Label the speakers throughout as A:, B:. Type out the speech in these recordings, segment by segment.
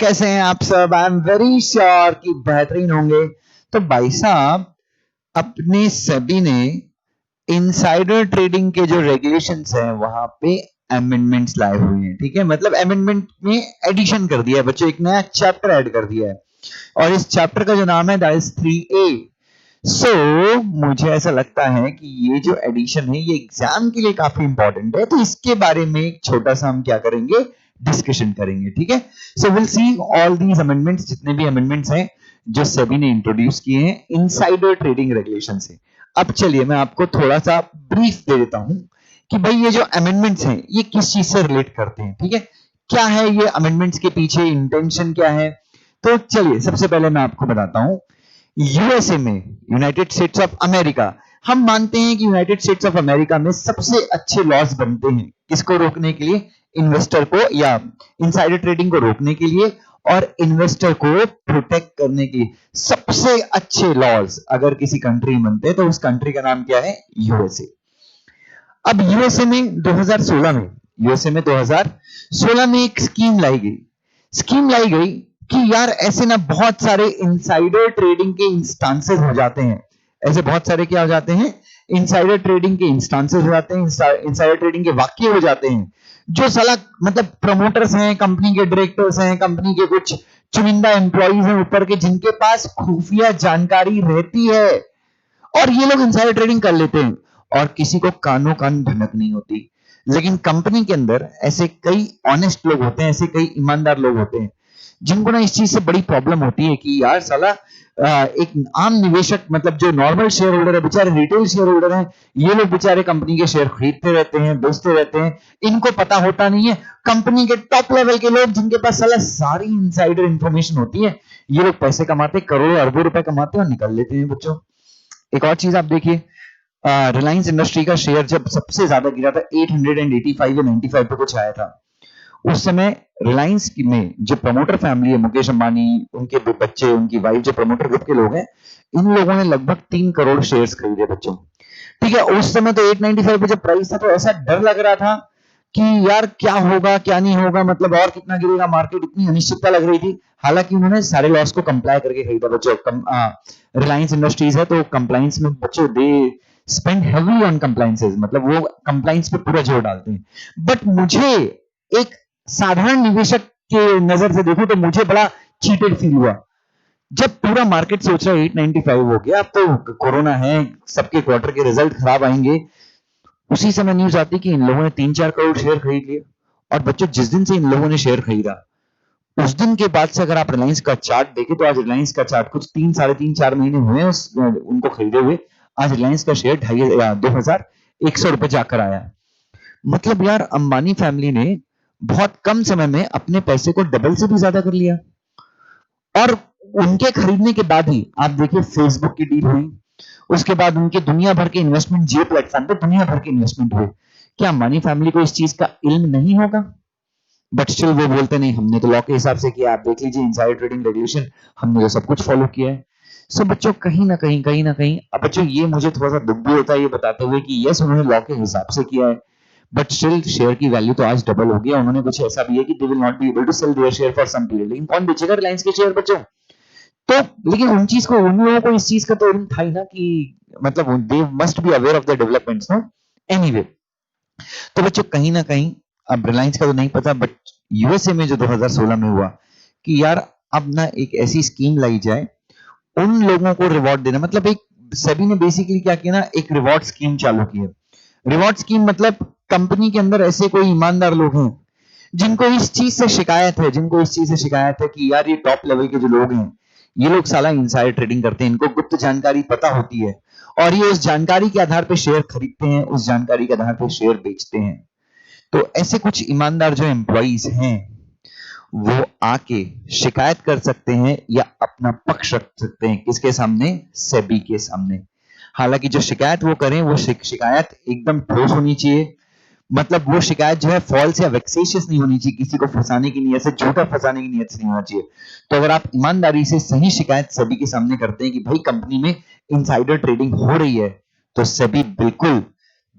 A: कैसे हैं आप सब? आई एम वेरी श्योर कि बेहतरीन होंगे। तो भाई साहब, अपने सभी ने इनसाइडर ट्रेडिंग के जो रेगुलेशंस हैं वहां पे अमेंडमेंट्स लाए हुए हैं। ठीक है, मतलब अमेंडमेंट में एडिशन कर दिया है बच्चों, एक नया चैप्टर ऐड कर दिया है और इस चैप्टर का जो नाम है दैट इज 3A। सो मुझे ऐसा लगता है कि ये जो एडिशन है ये एग्जाम के लिए काफी इंपॉर्टेंट है, तो इसके बारे में एक छोटा सा हम क्या करेंगे, डिस्कशन करेंगे। ठीक है, so will see all these amendments, जितने भी अमेंडमेंट्स हैं जो सेबी ने इंट्रोड्यूस किए हैं इनसाइडर ट्रेडिंग रेगुलेशन से। अब चलिए मैं आपको थोड़ा सा ब्रीफ दे देता हूं कि भाई ये जो अमेंडमेंट्स हैं ये किस चीज से रिलेट करते हैं। ठीक है, क्या है ये अमेंडमेंट्स के पीछे इंटेंशन क्या है। तो चलिए सबसे पहले मैं आपको बताता हूं। यूएसए में, यूनाइटेड स्टेट्स ऑफ अमेरिका, हम मानते हैं कि यूनाइटेड स्टेट्स ऑफ अमेरिका में सबसे अच्छे लॉज बनते हैं किसको रोकने के लिए, इन्वेस्टर को या इनसाइडर ट्रेडिंग को रोकने के लिए और इन्वेस्टर को प्रोटेक्ट करने के लिए सबसे अच्छे लॉज अगर किसी कंट्री में बनते हैं तो उस कंट्री का नाम क्या है, यूएसए। अब यूएसए में 2016 में एक स्कीम लाई गई कि यार ऐसे ना बहुत सारे इनसाइडर ट्रेडिंग के इंस्टांसेस हो जाते हैं। ऐसे बहुत सारे क्या हो जाते हैं, इनसाइडर ट्रेडिंग के इंस्टांसेस हो जाते हैं, इनसाइडर ट्रेडिंग के वाक्य हो जाते हैं, जो साला मतलब प्रमोटर्स हैं, कंपनी के डायरेक्टर्स हैं, कंपनी के कुछ चुनिंदा एम्प्लॉइज हैं ऊपर के, जिनके पास खुफिया जानकारी रहती है और ये लोग इनसाइडर ट्रेडिंग कर लेते हैं और किसी को कानों कान भनक नहीं होती। लेकिन कंपनी के अंदर ऐसे कई ऑनेस्ट लोग होते हैं, ऐसे कई ईमानदार लोग होते हैं जिनको ना इस चीज से बड़ी प्रॉब्लम होती है कि यार साला एक आम निवेशक, मतलब जो नॉर्मल शेयर होल्डर है, बेचारे रिटेल शेयर होल्डर हैं, ये लोग बेचारे कंपनी के शेयर खरीदते रहते हैं, बेचते रहते हैं, इनको पता होता नहीं है। कंपनी के टॉप लेवल के लोग जिनके पास साला सारी इनसाइडर इंफॉर्मेशन होती है, ये लोग पैसे कमाते, करोड़ों अरबों रुपए कमाते हैं और निकल लेते हैं बच्चों। एक और चीज आप देखिए, रिलायंस इंडस्ट्री का शेयर जब सबसे ज्यादा गिरा था 885 या 95 पे कुछ आया था, उस समय रिलायंस में जो प्रमोटर फैमिली है, मुकेश अंबानी, उनके बच्चे, उनकी वाइफ, जो प्रमोटर ग्रुप के लोग हैं, इन लोगों ने लगभग 3 करोड़ शेयर्स खरीदे बच्चों। ठीक है, उस समय तो 895 पे जब प्राइस था तो ऐसा डर लग रहा था कि यार क्या होगा क्या नहीं होगा, मतलब और कितना गिरेगा मार्केट, इतनी अनिश्चितता लग रही थी। हालांकि उन्होंने सारे लॉस को कंप्लाई करके खरीदा बच्चों। रिलायंस इंडस्ट्रीज है तो कंप्लाइंस में बच्चों they spend heavily on compliances, मतलब वो कंप्लाइंस पे पूरा जोर डालते हैं। बट मुझे एक साधारण निवेशक के नजर से देखूं तो मुझे बड़ा चीटेड फील हुआ जब पूरा मार्केट सोच रहा है 895 हो गया, अब तो कोरोना है, सबके क्वार्टर के रिजल्ट खराब आएंगे, उसी समय न्यूज आती कि इन लोगों ने 3-4 करोड़ शेयर खरीद लिए। और बच्चों जिस दिन से इन लोगों ने शेयर खरीदा उस दिन के बाद से अगर आप रिलायंस का चार्ट देखें तो आज रिलायंस का चार्ट कुछ 3-3.5-4 महीने हुए हैं उनको खरीदे हुए, आज रिलायंस का शेयर 2100 रुपए जाकर आया। मतलब यार अंबानी फैमिली ने बहुत कम समय में अपने पैसे को डबल से भी ज्यादा कर लिया। और उनके खरीदने के बाद ही आप देखिए फेसबुक की डील हुई, उसके बाद उनके दुनिया भर के इन्वेस्टमेंट, जियो प्लेटफॉर्म पे दुनिया भर के इन्वेस्टमेंट हुए। क्या अंबानी फैमिली को इस चीज का इल्म नहीं होगा? बट स्टिल वो बोलते नहीं, हमने तो लॉ के हिसाब से किया, आप देख लीजिए इनसाइडर ट्रेडिंग रेगुलेशन, हमने तो सब कुछ फॉलो किया है। सो बच्चों कहीं ना कहीं अब बच्चों ये मुझे थोड़ा सा दुख भी होता है ये बताते हुए कि यस उन्होंने लॉ के हिसाब से किया है, बट स्टिल शेयर की वैल्यू तो आज डबल हो गया। उन्होंने कुछ ऐसा भी है कि they will not be able to sell their share for some period, लेकिन कौन बेचेगा रिलायंस के शेयर बच्चों? तो लेकिन उन लोगों को इस चीज का तो इल्म था ही ना कि मतलब they must be aware of the developments, no anyway. तो बच्चों कहीं ना कहीं, अब रिलायंस का तो नहीं पता, बट यूएसए में जो 2016 में हुआ कि यार अब ना एक ऐसी स्कीम लाई जाए उन लोगों को रिवॉर्ड देना, मतलब एक सभी ने बेसिकली क्या किया ना, एक रिवॉर्ड स्कीम चालू की है। रिवॉर्ड स्कीम मतलब कंपनी के अंदर ऐसे कोई ईमानदार लोग हैं जिनको इस चीज से शिकायत है, कि यार ये टॉप लेवल के जो लोग हैं ये लोग साला इनसाइडर ट्रेडिंग करते हैं, इनको गुप्त जानकारी पता होती है और ये उस जानकारी के आधार पर शेयर खरीदते हैं, उस जानकारी के आधार पर शेयर बेचते हैं। तो ऐसे कुछ ईमानदार जो एम्प्लॉइज हैं वो आके शिकायत कर सकते हैं या अपना पक्ष रख सकते हैं किसके सामने, सेबी के सामने। हालांकि जो शिकायत वो करें वो शिकायत एकदम ठोस होनी चाहिए, मतलब वो शिकायत जो है फॉल्स या वेक्सेशियस नहीं होनी चाहिए, किसी को फंसाने की नीयत से, झूठा फंसाने की नीयत से नहीं होना चाहिए। तो अगर आप ईमानदारी से सही शिकायत सेबी के सामने करते हैं कि भाई कंपनी में इनसाइडर ट्रेडिंग हो रही है, तो सेबी बिल्कुल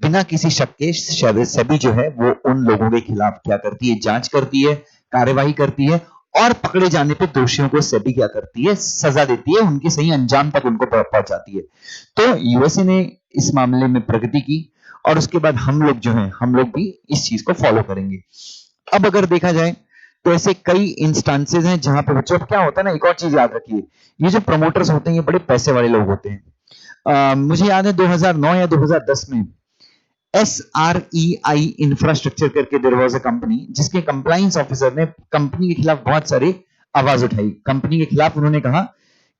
A: बिना किसी शक के, सेबी जो है वो उन लोगों के खिलाफ क्या करती है, जांच करती है, कार्यवाही करती है और पकड़े जाने पे दोषियों को सेबी क्या करती है, सजा देती है, उनके सही अंजाम तक उनको पहुंचाती है। तो यूएसए ने इस मामले में प्रगति की और उसके बाद हम लोग जो हैं, हम लोग भी इस चीज को फॉलो करेंगे। अब अगर देखा जाए तो ऐसे कई इंस्टांसेस हैं जहां पे बच्चों क्या होता है ना, एक और चीज याद रखिए, ये जो प्रमोटर्स होते हैं ये बड़े पैसे वाले लोग होते हैं। मुझे याद है 2009 या 2010 में SREI इंफ्रास्ट्रक्चर करके देयर वाज अ कंपनी, जिसके कंप्लायंस ऑफिसर ने कंपनी के खिलाफ बहुत सारी आवाज उठाई। कंपनी के खिलाफ उन्होंने कहा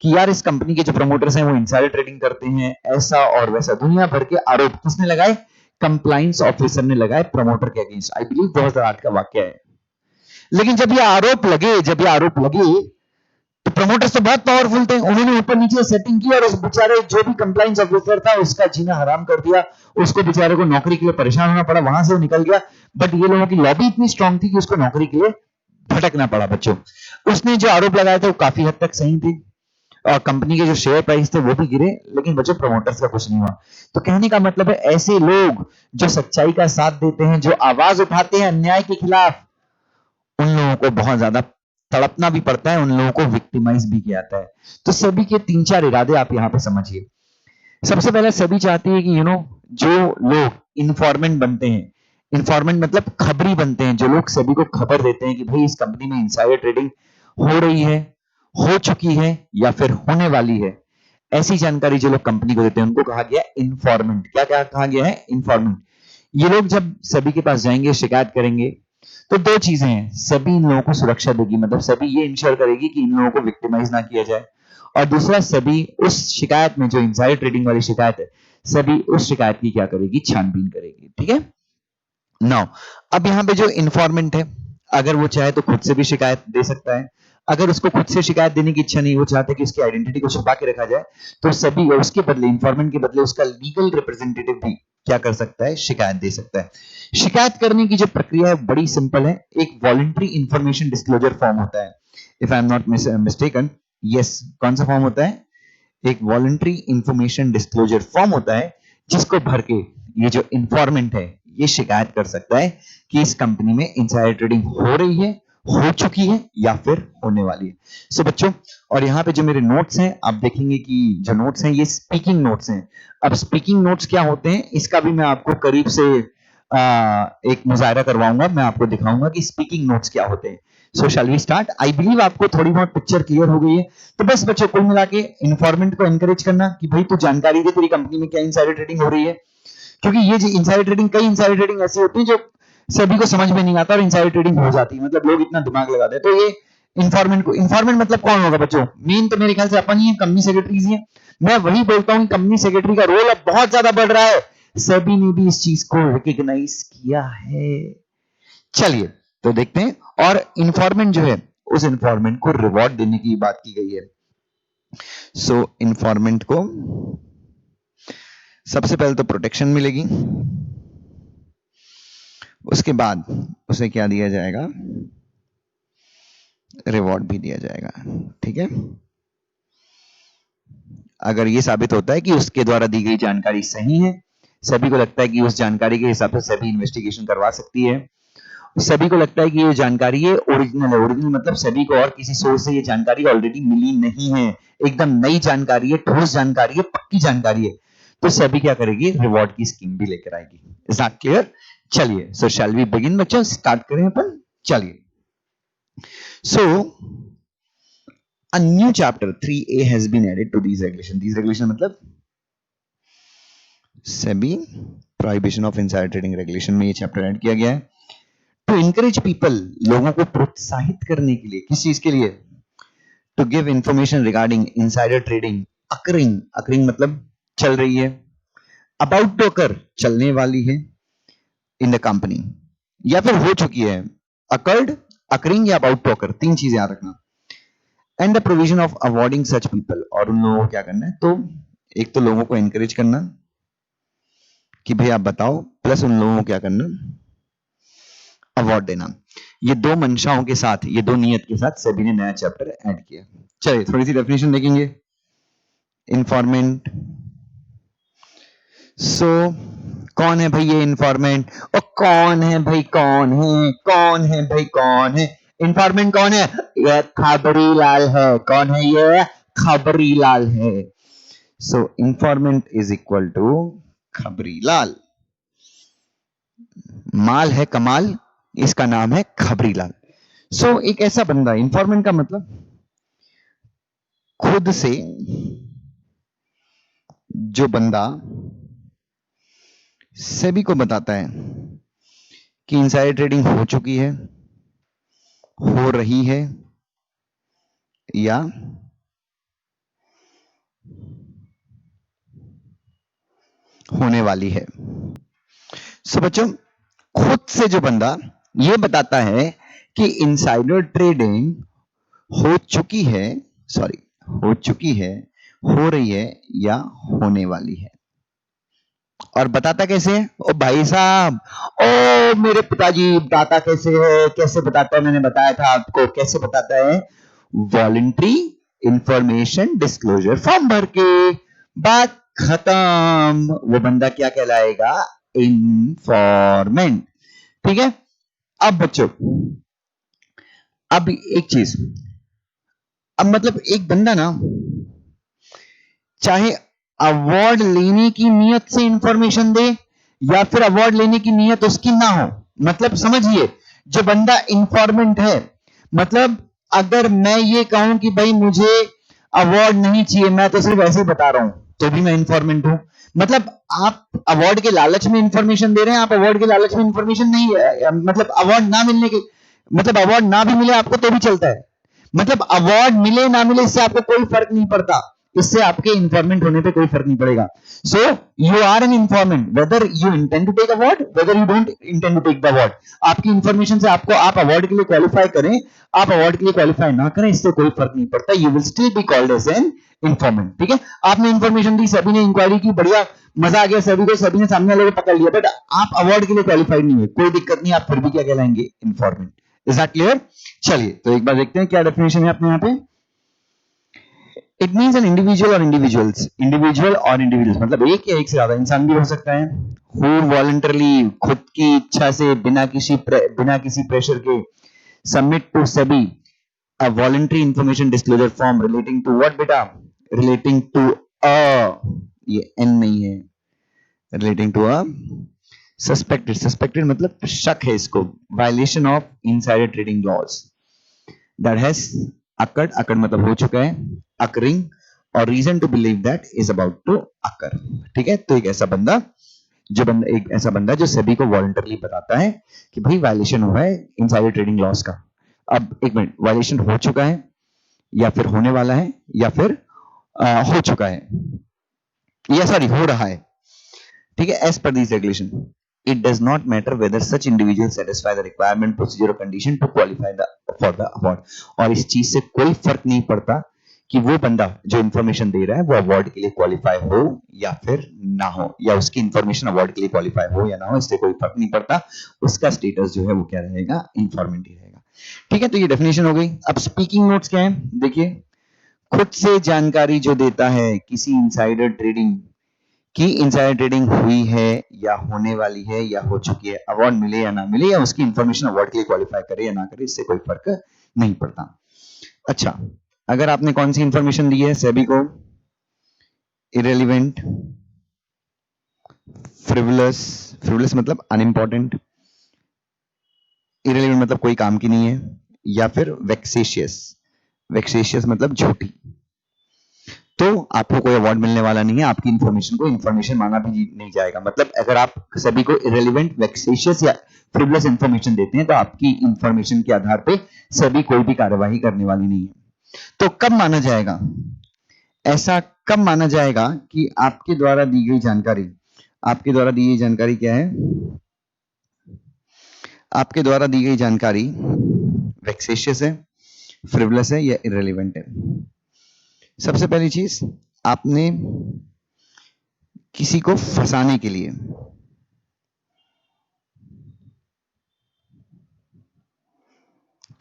A: कि यार इस कंपनी के जो प्रमोटर्स हैं वो इनसाइडर ट्रेडिंग करते हैं, ऐसा और वैसा दुनिया भर के आरोप किसने लगाए, कंप्लायंस ऑफिसर ने लगाए प्रमोटर के अगेंस्ट। आई बिलीव 2008 का वाक्य है। लेकिन जब ये आरोप लगे तो प्रमोटर्स तो बहुत पावरफुल थे, उन्होंने ऊपर नीचे सेटिंग की और उस बेचारे जो भी कंप्लायंस ऑफिसर था उसका जीना हराम कर दिया, उसको बेचारे को नौकरी के लिए परेशान होना पड़ा, वहां से वो निकल गया। बट ये लोगों की लॉबी इतनी स्ट्रांग थी कि उसको नौकरी के लिए भटकना पड़ा। बच्चों, उसने जो आरोप लगाए थे वो काफी हद तक सही थे और कंपनी के जो शेयर प्राइस थे वो भी गिरे, लेकिन बच्चों प्रमोटर्स का कुछ नहीं हुआ। तो कहने का मतलब है ऐसे लोग जो सच्चाई का साथ देते हैं, जो आवाज उठाते हैं अन्याय के खिलाफ, उन लोगों को बहुत ज्यादा तड़पना भी पड़ता है, उन लोगों को विक्टिमाइज भी किया जाता है। तो सभी के 3-4 इरादे आप यहां पे समझिए। सबसे पहले सभी चाहती है कि जो लोग इन्फॉर्मेंट बनते हैं, इन्फॉर्मेंट मतलब खबरी बनते हैं, जो लोग सभी को खबर देते हैं कि भाई इस कंपनी में इनसाइडर ट्रेडिंग हो रही है, हो चुकी है या फिर होने वाली है, ऐसी जानकारी जो लोग कंपनी को देते हैं उनको कहा गया इन्फॉर्मेंट। क्या क्या कहा गया है, इन्फॉर्मेंट। ये लोग जब सभी के पास जाएंगे, शिकायत करेंगे, तो दो चीजें हैं, सभी इन लोगों को सुरक्षा देगी, मतलब सभी ये इंश्योर करेगी कि इन लोगों को विक्टिमाइज ना किया जाए, और दूसरा सभी उस शिकायत में, जो इनसाइडर ट्रेडिंग वाली शिकायत है, सभी उस शिकायत की क्या करेगी, छानबीन करेगी। ठीक है। नाउ अब यहां पे जो इन्फॉर्मेंट है, अगर वो चाहे तो खुद से भी शिकायत दे सकता है। अगर उसको खुद से शिकायत देने की इच्छा नहीं, वो चाहते कि उसकी आइडेंटिटी को छुपा के रखा जाए, तो सभी उसके बदले, इन्फॉर्मेंट के बदले उसका लीगल रिप्रेजेंटेटिव भी क्या कर सकता है, शिकायत दे सकता है। शिकायत करने की जो प्रक्रिया है बड़ी सिंपल है, एक वॉलंटरी इंफॉर्मेशन डिस्क्लोजर फॉर्म होता है, if I am not mistaken. Yes, कौन सा फॉर्म होता है, एक वॉलंटरी इंफॉर्मेशन डिस्क्लोजर फॉर्म होता है, जिसको भर के ये जो इन्फॉर्मेंट है ये शिकायत कर सकता है कि इस कंपनी में इनसाइडर ट्रेडिंग हो रही है, हो चुकी है या फिर होने वाली है। सो बच्चों, और यहाँ पे जो मेरे नोट्स हैं आप देखेंगे कि जो नोट्स हैं ये स्पीकिंग नोट्स हैं। अब स्पीकिंग नोट्स क्या होते हैं इसका भी मैं आपको करीब से एक मुजाहरा करवाऊंगा, मैं आपको दिखाऊंगा कि स्पीकिंग नोट्स क्या होते हैं। So shall we start. I believe आपको थोड़ी बहुत पिक्चर क्लियर हो गई है। तो बस बच्चों, कुल मिला के इन्फॉर्मेंट को एनकरेज करना कि भाई तू जानकारी दे, तेरी कंपनी में क्या इनसाइडर ट्रेडिंग हो रही है, क्योंकि ये जो इनसाइडर ट्रेडिंग, कई इनसाइडर ट्रेडिंग ऐसी होती है जो सभी को समझ में नहीं आता और इनसाइडर ट्रेडिंग हो जाती है, मतलब लोग इतना दिमाग लगाते हैं। तो ये इन्फॉर्मेंट को, इन्फॉर्मेंट मतलब कौन होगा बच्चों, मेन तो मेरे ख्याल से अपन ही है, कंपनी सेक्रेटरीज ही है। मैं वही बोलता हूँ कंपनी सेक्रेटरी का रोल अब बहुत ज्यादा बढ़ रहा है, सभी ने भी इस चीज को रिकॉग्नाइज किया है। चलिए तो देखते हैं। और इन्फॉर्मेंट जो है, उस इन्फॉर्मेंट को रिवॉर्ड देने की बात की गई है। सो इन्फॉर्मेंट को सबसे पहले तो प्रोटेक्शन मिलेगी, उसके बाद उसे क्या दिया जाएगा, रिवॉर्ड भी दिया जाएगा। ठीक है। अगर ये साबित होता है कि उसके द्वारा दी गई जानकारी सही है, सभी को लगता है कि उस जानकारी के हिसाब से सभी इन्वेस्टिगेशन करवा सकती है, सभी को लगता है कि ये जानकारी है ओरिजिनल है, ओरिजिनल मतलब सभी को और किसी सोर्स से ये जानकारी ऑलरेडी मिली नहीं है, एकदम नई जानकारी है, ठोस जानकारी है, पक्की जानकारी है, तो सभी क्या करेगी, रिवॉर्ड की स्कीम भी लेकर आएगी। Is that clear? चलिए, सो शैल वी बिगिन बच्चों, स्टार्ट करें अपन। चलिए, सो a new chapter 3A has been added to these regulation मतलब SEBI prohibition of insider trading regulation में ये चैप्टर ऐड किया गया है। टू encourage people, लोगों को प्रोत्साहित करने के लिए, किस चीज के लिए, to give information regarding insider trading occurring मतलब चल रही है, अबाउट टू अकर चलने वाली है, इन द कंपनी या फिर हो चुकी है, अकर्ड, अकरिंग या अबाउट टू अकर, तीन चीजें याद रखना। And the provision of awarding such people, और उन लोगों को क्या करना है, तो एक तो लोगों को एनकरेज करना कि भाई आप बताओ, प्लस उन लोगों को क्या करना, अवार्ड देना। ये दो मंशाओं के साथ, ये दो नियत के साथ सभी ने नया चैप्टर ऐड किया। चलिए थोड़ी सी डेफिनेशन देखेंगे। इंफॉर्मेंट, सो कौन है भाई ये इंफॉर्मेंट, और कौन है भाई, कौन है भाई, कौन है? इंफॉर्मेंट कौन है? ये खबरी लाल है। कौन है ये? खबरी लाल है। सो इंफॉर्मेंट इज इक्वल टू खबरी लाल। माल है कमाल, इसका नाम है खबरी लाल। सो एक ऐसा बंदा, इंफॉर्मेंट का मतलब खुद से जो बंदा सेबी को बताता है कि इनसाइडर ट्रेडिंग हो चुकी है, हो रही है या होने वाली है। सो बच्चों, खुद से जो बंदा ये बताता है कि इनसाइडर ट्रेडिंग हो चुकी है, सॉरी हो चुकी है, हो रही है या होने वाली है। और बताता कैसे है? ओ भाई साहब, ओ मेरे पिताजी, बताता कैसे है? कैसे बताता है? मैंने बताया था आपको कैसे बताता है। वॉलंटरी इंफॉर्मेशन डिस्क्लोजर फॉर्म भर के। बात खत्म। वो बंदा क्या कहलाएगा? इंफॉर्मेंट। ठीक है। अब बच्चों, अब एक चीज, अब मतलब एक बंदा ना चाहे अवार्ड लेने की नियत से इंफॉर्मेशन दे या फिर अवार्ड लेने की नियत उसकी ना हो, मतलब समझिए, जो बंदा इंफॉर्मेंट है, मतलब अगर मैं ये कहूं कि भाई मुझे अवार्ड नहीं चाहिए, मैं तो सिर्फ ऐसे ही बता रहा हूं, तो भी मैं इंफॉर्मेंट हूं। मतलब आप अवार्ड के लालच में इंफॉर्मेशन दे रहे हैं, आप अवार्ड के लालच में इंफॉर्मेशन नहीं है, मतलब अवार्ड ना मिलने के, मतलब अवार्ड ना भी मिले आपको तो भी चलता है, मतलब अवार्ड मिले ना मिले इससे आपको कोई फर्क नहीं पड़ता, इससे आपके इंफॉर्मेंट होने पे कोई फर्क नहीं पड़ेगा। So you are an informant whether you intend to take award, whether you don't intend to take the award. आपकी इंफॉर्मेशन से आपको, आप अवार्ड के लिए क्वालिफाई करें, आप अवार्ड के लिए क्वालिफाई ना करें, इससे कोई फर्क नहीं पड़ता, you will still be called as an informant. ठीक है। आपने इंफॉर्मेशन दी, सभी ने इंक्वायरी की, बढ़िया मजा आ गया सभी को, सभी ने सामने वाले को पकड़ लिया, बट आप अवार्ड के लिए क्वालिफाइड नहीं हुए, कोई दिक्कत नहीं, आप फिर भी क्या कहलाएंगे? इंफॉर्मेंट। Is that clear? चलिए तो एक बार देखते हैं क्या डेफिनेशन है अपने यहाँ पे। इट मीन्स एन इंडिविजुअल और इंडिविजुअल्स, इंडिविजुअल और इंडिविजुअल्स मतलब एक या एक से ज्यादा इंसान भी हो सकता है, हु वॉलंटरली, खुद की इच्छा से, बिना किसी प्रेशर के, submit to SEBI a voluntary information disclosure form relating to what बेटा? relating to a, ये n नहीं है, relating to a suspected मतलब शक है इसको, violation of insider trading laws that has occurred मतलब हो चुका है, occurring और reason to believe that is about to occur। ठीक है। तो एक ऐसा बंदा एक ऐसा बंदा जो सभी को वॉलंटरली बताता है कि भाई वायलेशन हुआ है इनसाइडर ट्रेडिंग लॉस का। अब एक मिनट, वायलेशन हो चुका है या फिर होने वाला है या फिर हो चुका है, या सॉरी हो रहा है। ठीक है। As per this regulation it does not matter whether such individual satisfy the requirement, procedure और condition to qualify for the award. और इस चीज से कोई फर्क नहीं पड़ता कि वो बंदा जो इंफॉर्मेशन दे रहा है वो अवार्ड के लिए क्वालिफाई हो या फिर ना हो, या उसकी इंफॉर्मेशन अवार्ड के लिए क्वालिफाई हो या ना हो, इससे कोई फर्क नहीं पड़ता, उसका स्टेटस जो है वो क्या रहेगा? इंफॉर्मेंट ही रहेगा। ठीक है। तो ये डेफिनेशन हो गई। अब स्पीकिंग नोट्स क्या है? देखिए, खुद से जानकारी जो देता है किसी इनसाइडर ट्रेडिंग की, इनसाइडर ट्रेडिंग हुई है या होने वाली है या हो चुकी है, अवार्ड मिले या ना मिले, या उसकी इंफॉर्मेशन अवार्ड के लिए क्वालिफाई करे या ना करे, इससे कोई फर्क नहीं पड़ता। अच्छा, अगर आपने कौन सी इंफॉर्मेशन दी है सेबी को? इरेलीवेंट, फ्रिवलस मतलब अनइंपॉर्टेंट, इरेलीवेंट मतलब कोई काम की नहीं है, या फिर वेक्सेशियस मतलब झूठी, तो आपको कोई अवार्ड मिलने वाला नहीं है, आपकी इंफॉर्मेशन को इंफॉर्मेशन माना भी नहीं जाएगा। मतलब अगर आप सभी को इरेलीवेंट, वेक्सेशियस या फ्रिवलस इंफॉर्मेशन देते हैं तो आपकी इंफॉर्मेशन के आधार पे सभी कोई भी कार्यवाही करने वाली नहीं है। तो कब माना जाएगा? ऐसा कब माना जाएगा कि आपके द्वारा दी गई जानकारी, आपके द्वारा दी गई जानकारी क्या है? आपके द्वारा दी गई जानकारी वेक्सेशियस है, फ्रिवलस है या इरेलीवेंट है। सबसे पहली चीज, आपने किसी को फंसाने के लिए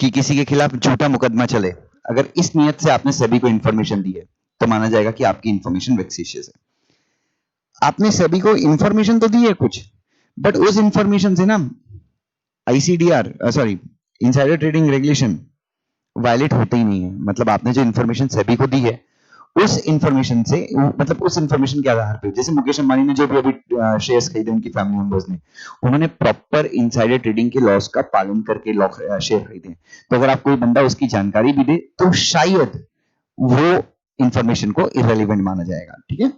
A: कि किसी के खिलाफ झूठा मुकदमा चले, अगर इस नियत से आपने सभी को इंफॉर्मेशन दी है तो माना जाएगा कि आपकी इंफॉर्मेशन वेक्सेशियस है। आपने सभी को इंफॉर्मेशन तो दी है कुछ, बट उस इंफॉर्मेशन से ना ICDR, sorry insider trading regulation violate होते ही नहीं है। मतलब आपने जो इन्फॉर्मेशन सेबी को दी है उस इंफॉर्मेशन से, मतलब उस इंफॉर्मेशन के आधार पे, जैसे मुकेश अंबानी ने जो भी अभी शेयर्स खरीदे उनकी फैमिली मेंबर्स ने, उन्होंने प्रॉपर इनसाइडर ट्रेडिंग के लॉस का पालन करके शेयर खरीदे। तो अगर आप कोई बंदा उसकी जानकारी भी दे तो शायद वो इंफॉर्मेशन को इररेलेवेंट माना जाएगा। ठीक है,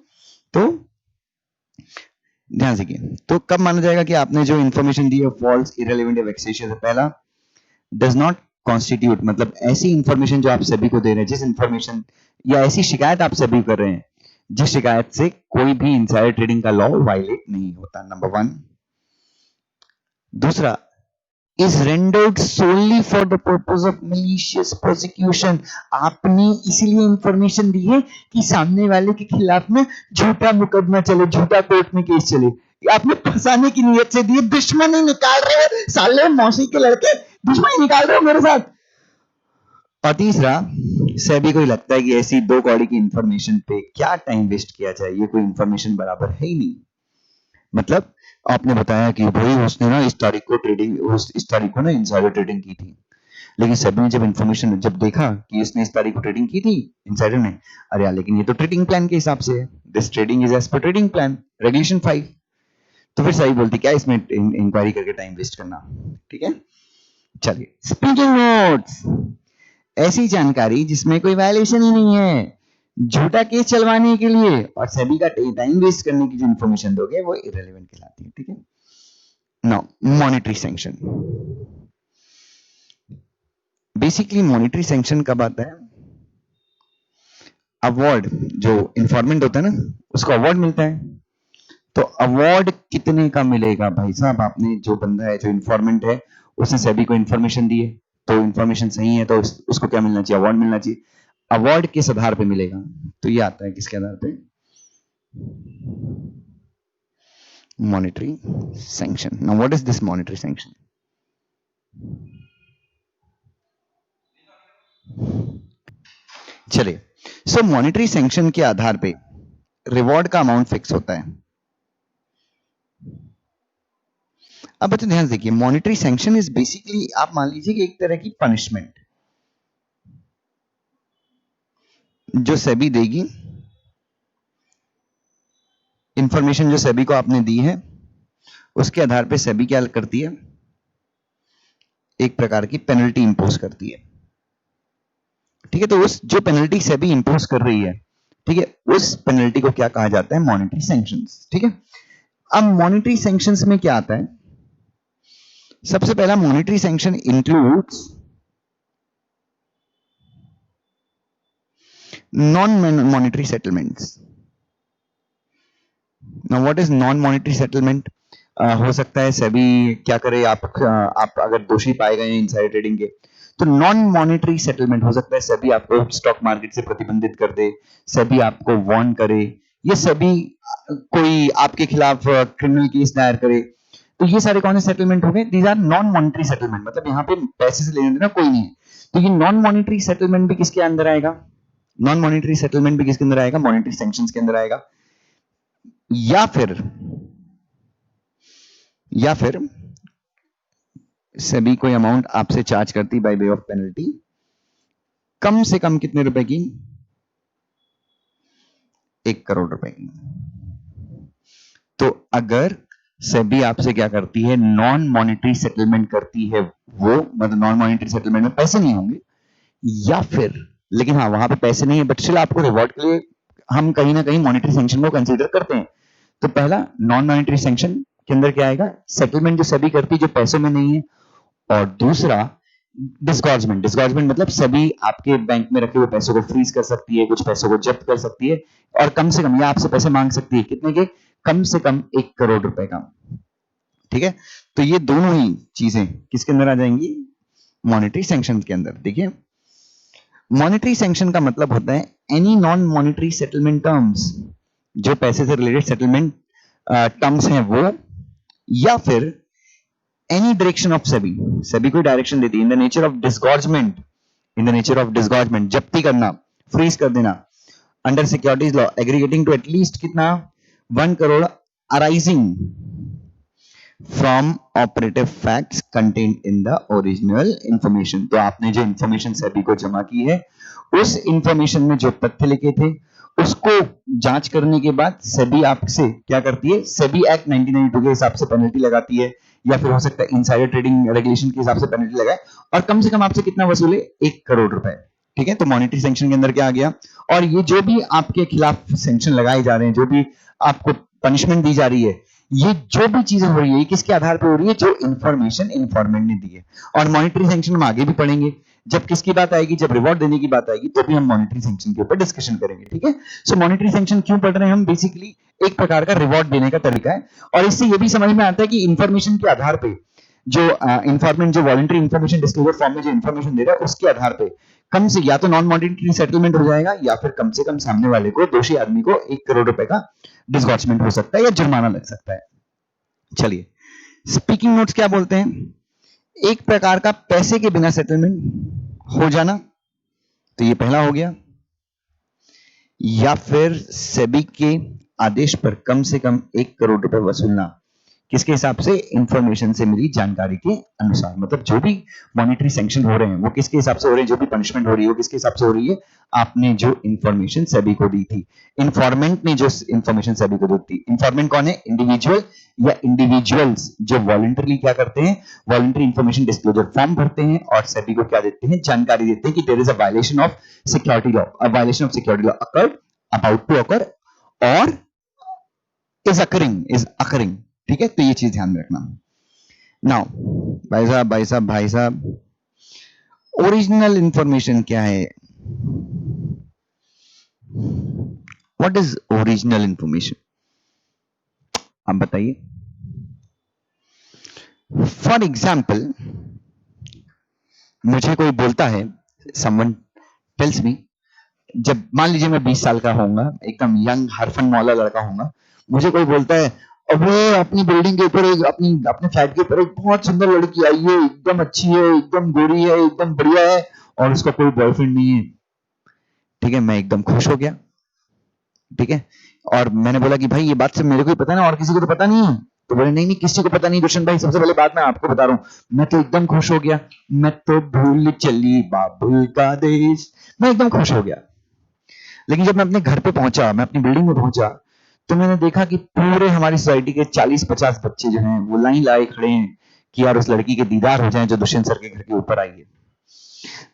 A: तो ध्यान से, तो कब माना जाएगा कि आपने जो इंफॉर्मेशन दी है फॉल्स, इररेलेवेंट या वेक्सिशियस है? पहला, डज नॉट कॉन्स्टिट्यूट, मतलब ऐसी इंफॉर्मेशन जो आप सभी को दे रहे हैं, जिस इंफॉर्मेशन या ऐसी शिकायत आप सभी कर रहे हैं जिस शिकायत से कोई भी इनसाइडर ट्रेडिंग का लॉ वायलेट नहीं होता, नंबर 1। दूसरा, is rendered solely for the purpose of malicious prosecution, आपने इसीलिए इंफॉर्मेशन दी है कि सामने वाले के खिलाफ में झूठा मुकदमा चले, झूठा कोर्ट में केस चले, आपने फंसाने की नियत से दी है। दुश्मनी निकाल रहे हो साले मौसी के लड़के, दुश्मनी निकाल रहे हो मेरे साथ। और तीसरा, सेबी को ही लगता है कि ऐसी 2 कौड़ी की इंफॉर्मेशन पे क्या टाइम वेस्ट किया जाए, ये कोई इंफॉर्मेशन बराबर है ही नहीं। मतलब आपने बताया कि भाई उसने ना इस तारीख को ना इनसाइडर ट्रेडिंग की थी, लेकिन सेबी ने जब इंफॉर्मेशन जब देखा कि इसने इस तारीख को ट्रेडिंग की थी इनसाइडर ने, अरे यार लेकिन ये तो ट्रेडिंग प्लान के हिसाब से है, this trading is as per trading plan regulation 5। तो फिर सही बोलती क्या इसमें इंक्वायरी करके टाइम वेस्ट करना। ठीक है, चलिए, स्पीकिंग नोट्स, ऐसी जानकारी जिसमें कोई वायलेशन ही नहीं है, झूठा केस चलवाने के लिए और सेबी का टाइम वेस्ट करने की जो इंफॉर्मेशन दोगे वो इररेलेवेंट कहलाती है। ठीक है, now monetary sanction. Basically monetary sanction कब आता है? अवार्ड, जो इंफॉर्मेंट होता है ना उसको अवार्ड मिलता है, तो अवार्ड कितने का मिलेगा भाई साहब? आपने जो बंदा है जो इंफॉर्मेंट है उसने सेबी को इंफॉर्मेशन दी है, तो इंफॉर्मेशन सही है तो उसको क्या मिलना चाहिए? अवार्ड मिलना चाहिए। अवार्ड किस आधार पे मिलेगा? तो ये आता है किसके आधार पे? Monetary sanction. Now what is this monetary sanction? चलिए, सो मॉनेटरी सैंक्शन के आधार पे रिवॉर्ड का अमाउंट फिक्स होता है। अब बच्चों ध्यान से देखिए, मॉनेटरी सैंक्शन इज बेसिकली, आप मान लीजिए कि एक तरह की पनिशमेंट जो सेबी देगी, इंफॉर्मेशन जो सेबी को आपने दी है उसके आधार पे सेबी क्या करती है? एक प्रकार की पेनल्टी इंपोज करती है। ठीक है, तो उस जो पेनल्टी सेबी इंपोज कर रही है, ठीक है, उस पेनल्टी को क्या कहा जाता है? Monetary sanctions. ठीक है, अब मॉनेटरी सैंक्शंस में क्या आता है? सबसे पहला, monetary sanction includes non monetary settlements. Now what is non monetary settlement? हो सकता है सेबी क्या करे, आप अगर दोषी पाए गए हैं इनसाइडर ट्रेडिंग के, तो नॉन मॉनेटरी सेटलमेंट हो सकता है सेबी आपको स्टॉक मार्केट से प्रतिबंधित कर दे, सेबी आपको वार्न करे, ये सेबी कोई आपके खिलाफ क्रिमिनल केस दायर करे। तो ये सारे कौन से सेटलमेंट हो गए? These are non monetary settlement, मतलब यहाँ पे पैसे से लेने देना कोई नहीं है। तो ये नॉन मॉनेटरी सेटलमेंट भी किसके अंदर आएगा? नॉन मॉनेटरी सेटलमेंट भी किसके अंदर आएगा? मॉनेटरी सैंक्शंस के अंदर आएगा। या फिर सेबी कोई अमाउंट आपसे चार्ज करती बाय वे ऑफ पेनल्टी, कम से कम कितने रुपए की? 1 करोड़ रुपए की। तो अगर सेबी आपसे क्या करती है? नॉन मॉनेटरी सेटलमेंट करती है, वो मतलब नॉन मॉनेटरी सेटलमेंट में पैसे नहीं होंगे, या फिर, लेकिन हाँ वहां पे पैसे नहीं है बट स्टिल आपको रिवॉर्ड के लिए हम कहीं ना कहीं मॉनेटरी सैंक्शन को कंसीडर करते हैं। तो पहला, नॉन मॉनेटरी सैंक्शन के अंदर क्या आएगा? सेटलमेंट जो सेबी करती है जो पैसों में नहीं है। और दूसरा, डिस्गॉर्जमेंट। डिस्गॉर्जमेंट मतलब सभी आपके बैंक में रखे हुए पैसों को फ्रीज कर सकती है, कुछ पैसों को जब्त कर सकती है, और कम से कम या आपसे पैसे मांग सकती है, कितने के? कम से कम 1 करोड़ रुपए का। ठीक है, तो ये दोनों ही चीजें किसके अंदर आ जाएंगी? मॉनेटरी सैंक्शन के अंदर। देखिए, मॉनेटरी सैंक्शन का मतलब होता है any non monetary settlement terms, जो पैसे से रिलेटेड सेटलमेंट टर्म्स हैं वो, या फिर any direction of SEBI, SEBI कोई डायरेक्शन देती है in the nature of disgorgement, in the nature of disgorgement, जब्ती करना, फ्रीज कर देना, under securities law aggregating to at least कितना? 1 crore, arising from operative facts contained in the original information. तो आपने जो इंफॉर्मेशन सेबी को जमा की है, उस इंफॉर्मेशन में जो तथ्य लिखे थे उसको जांच करने के बाद सेबी आपसे क्या करती है, सेबी एक्ट 1992 के हिसाब से पेनल्टी लगाती है, या फिर हो सकता है इनसाइडर ट्रेडिंग रेगुलेशन के हिसाब से पेनल्टी लगाए, और कम से कम आपसे कितना वसूले, 1 करोड़ रुपए। ठीक है, तो मॉनेटरी सैंक्शन के अंदर क्या आ गया, और ये जो भी आपके खिलाफ सैंक्शन लगाए जा रहे हैं, जो भी आपको पनिशमेंट दी जा रही है, ये जो भी चीजें हो रही है, ये किसके आधार पर हो रही है, जो इंफॉर्मेशन इन्फॉर्मेंट ने दी है। और मॉनेटरी सैंक्शन हम आगे भी पढ़ेंगे, जब किसकी बात आएगी, जब रिवॉर्ड देने की बात आएगी, तो भी हम मॉनेटरी सैंक्शन के ऊपर डिस्कशन करेंगे। ठीक है, सो मॉनेटरी सैंक्शन क्यों पढ़ रहे हैं हम, बेसिकली एक प्रकार का रिवॉर्ड देने का तरीका है, और इससे ये भी समझ में आता है कि इंफॉर्मेशन के आधार पे जो इंफॉर्मेंट, जो वॉलंटरी इंफॉर्मेशन डिस्क्लोजर फॉर्म में जो इंफॉर्मेशन दे रहा है, उसके आधार पे कम से या तो नॉन मॉनेटरी सेटलमेंट हो जाएगा, या फिर कम से कम सामने वाले को, दोषी आदमी को 1 करोड़ रुपए का डिसगॉर्जमेंट हो सकता है या जुर्माना लग सकता है। चलिए, स्पीकिंग नोट्स क्या बोलते हैं, एक प्रकार का पैसे के बिना सेटलमेंट हो जाना, तो ये पहला हो गया, या फिर सेबी के आदेश पर कम से कम 1 करोड़ रुपए वसूलना, किसके हिसाब से, इंफॉर्मेशन से मिली जानकारी के अनुसार। मतलब जो भी मॉनेटरी सैंक्शन हो रहे हैं वो किसके हिसाब से हो रहे हैं, जो भी पनिशमेंट हो रही है वो किसके हिसाब से हो रही है, आपने जो इंफॉर्मेशन सेबी को दी थी, इन्फॉर्मेंट ने जो इंफॉर्मेशन सेबी को दी थी। इन्फॉर्मेंट कौन है, इंडिविजुअल या इंडिविजुअल्स जो वॉलंटरली क्या करते हैं, वॉलंटरी इंफॉर्मेशन डिस्क्लोजर फॉर्म भरते हैं और सेबी को क्या देते हैं, जानकारी देते हैं कि there is a violation of security law, a violation of security law occurred, about to occur, और इज अकरिंग। ठीक है, तो ये चीज ध्यान में रखना। नाउ भाई साहब ओरिजिनल इंफॉर्मेशन क्या है, व्हाट इज ओरिजिनल इंफॉर्मेशन, आप बताइए। फॉर एग्जाम्पल, मुझे कोई बोलता है, समवन टेल्स मी, जब मान लीजिए मैं 20 साल का होऊंगा, एकदम यंग हरफन मौला लड़का होऊंगा, मुझे कोई बोलता है, अबे अपनी बिल्डिंग के ऊपर एक, अपने फ्लैट के ऊपर एक बहुत सुंदर लड़की आई है, एकदम अच्छी है, एकदम गोरी है, एकदम बढ़िया है, और उसका कोई बॉयफ्रेंड नहीं है। ठीक है, मैं एकदम खुश हो गया। ठीक है, और मैंने बोला कि भाई ये बात सब मेरे को ही पता है ना, और किसी को तो पता नहीं है। तो बोले नहीं नहीं, किसी को पता नहीं दुष्यंत भाई, सबसे पहले बात मैं आपको बता रहा हूं। मैं तो एकदम खुश हो गया, मैं तो भूल चली बाबुल का देश, मैं एकदम खुश हो गया। लेकिन जब मैं अपने घर पे पहुंचा, मैं अपनी बिल्डिंग में पहुंचा, तो मैंने देखा कि पूरे हमारी सोसाइटी के 40-50 बच्चे जो हैं वो लाइन लाए खड़े हैं कि यार उस लड़की के दीदार हो जाए जो दुष्यंत सर के घर के ऊपर आई है।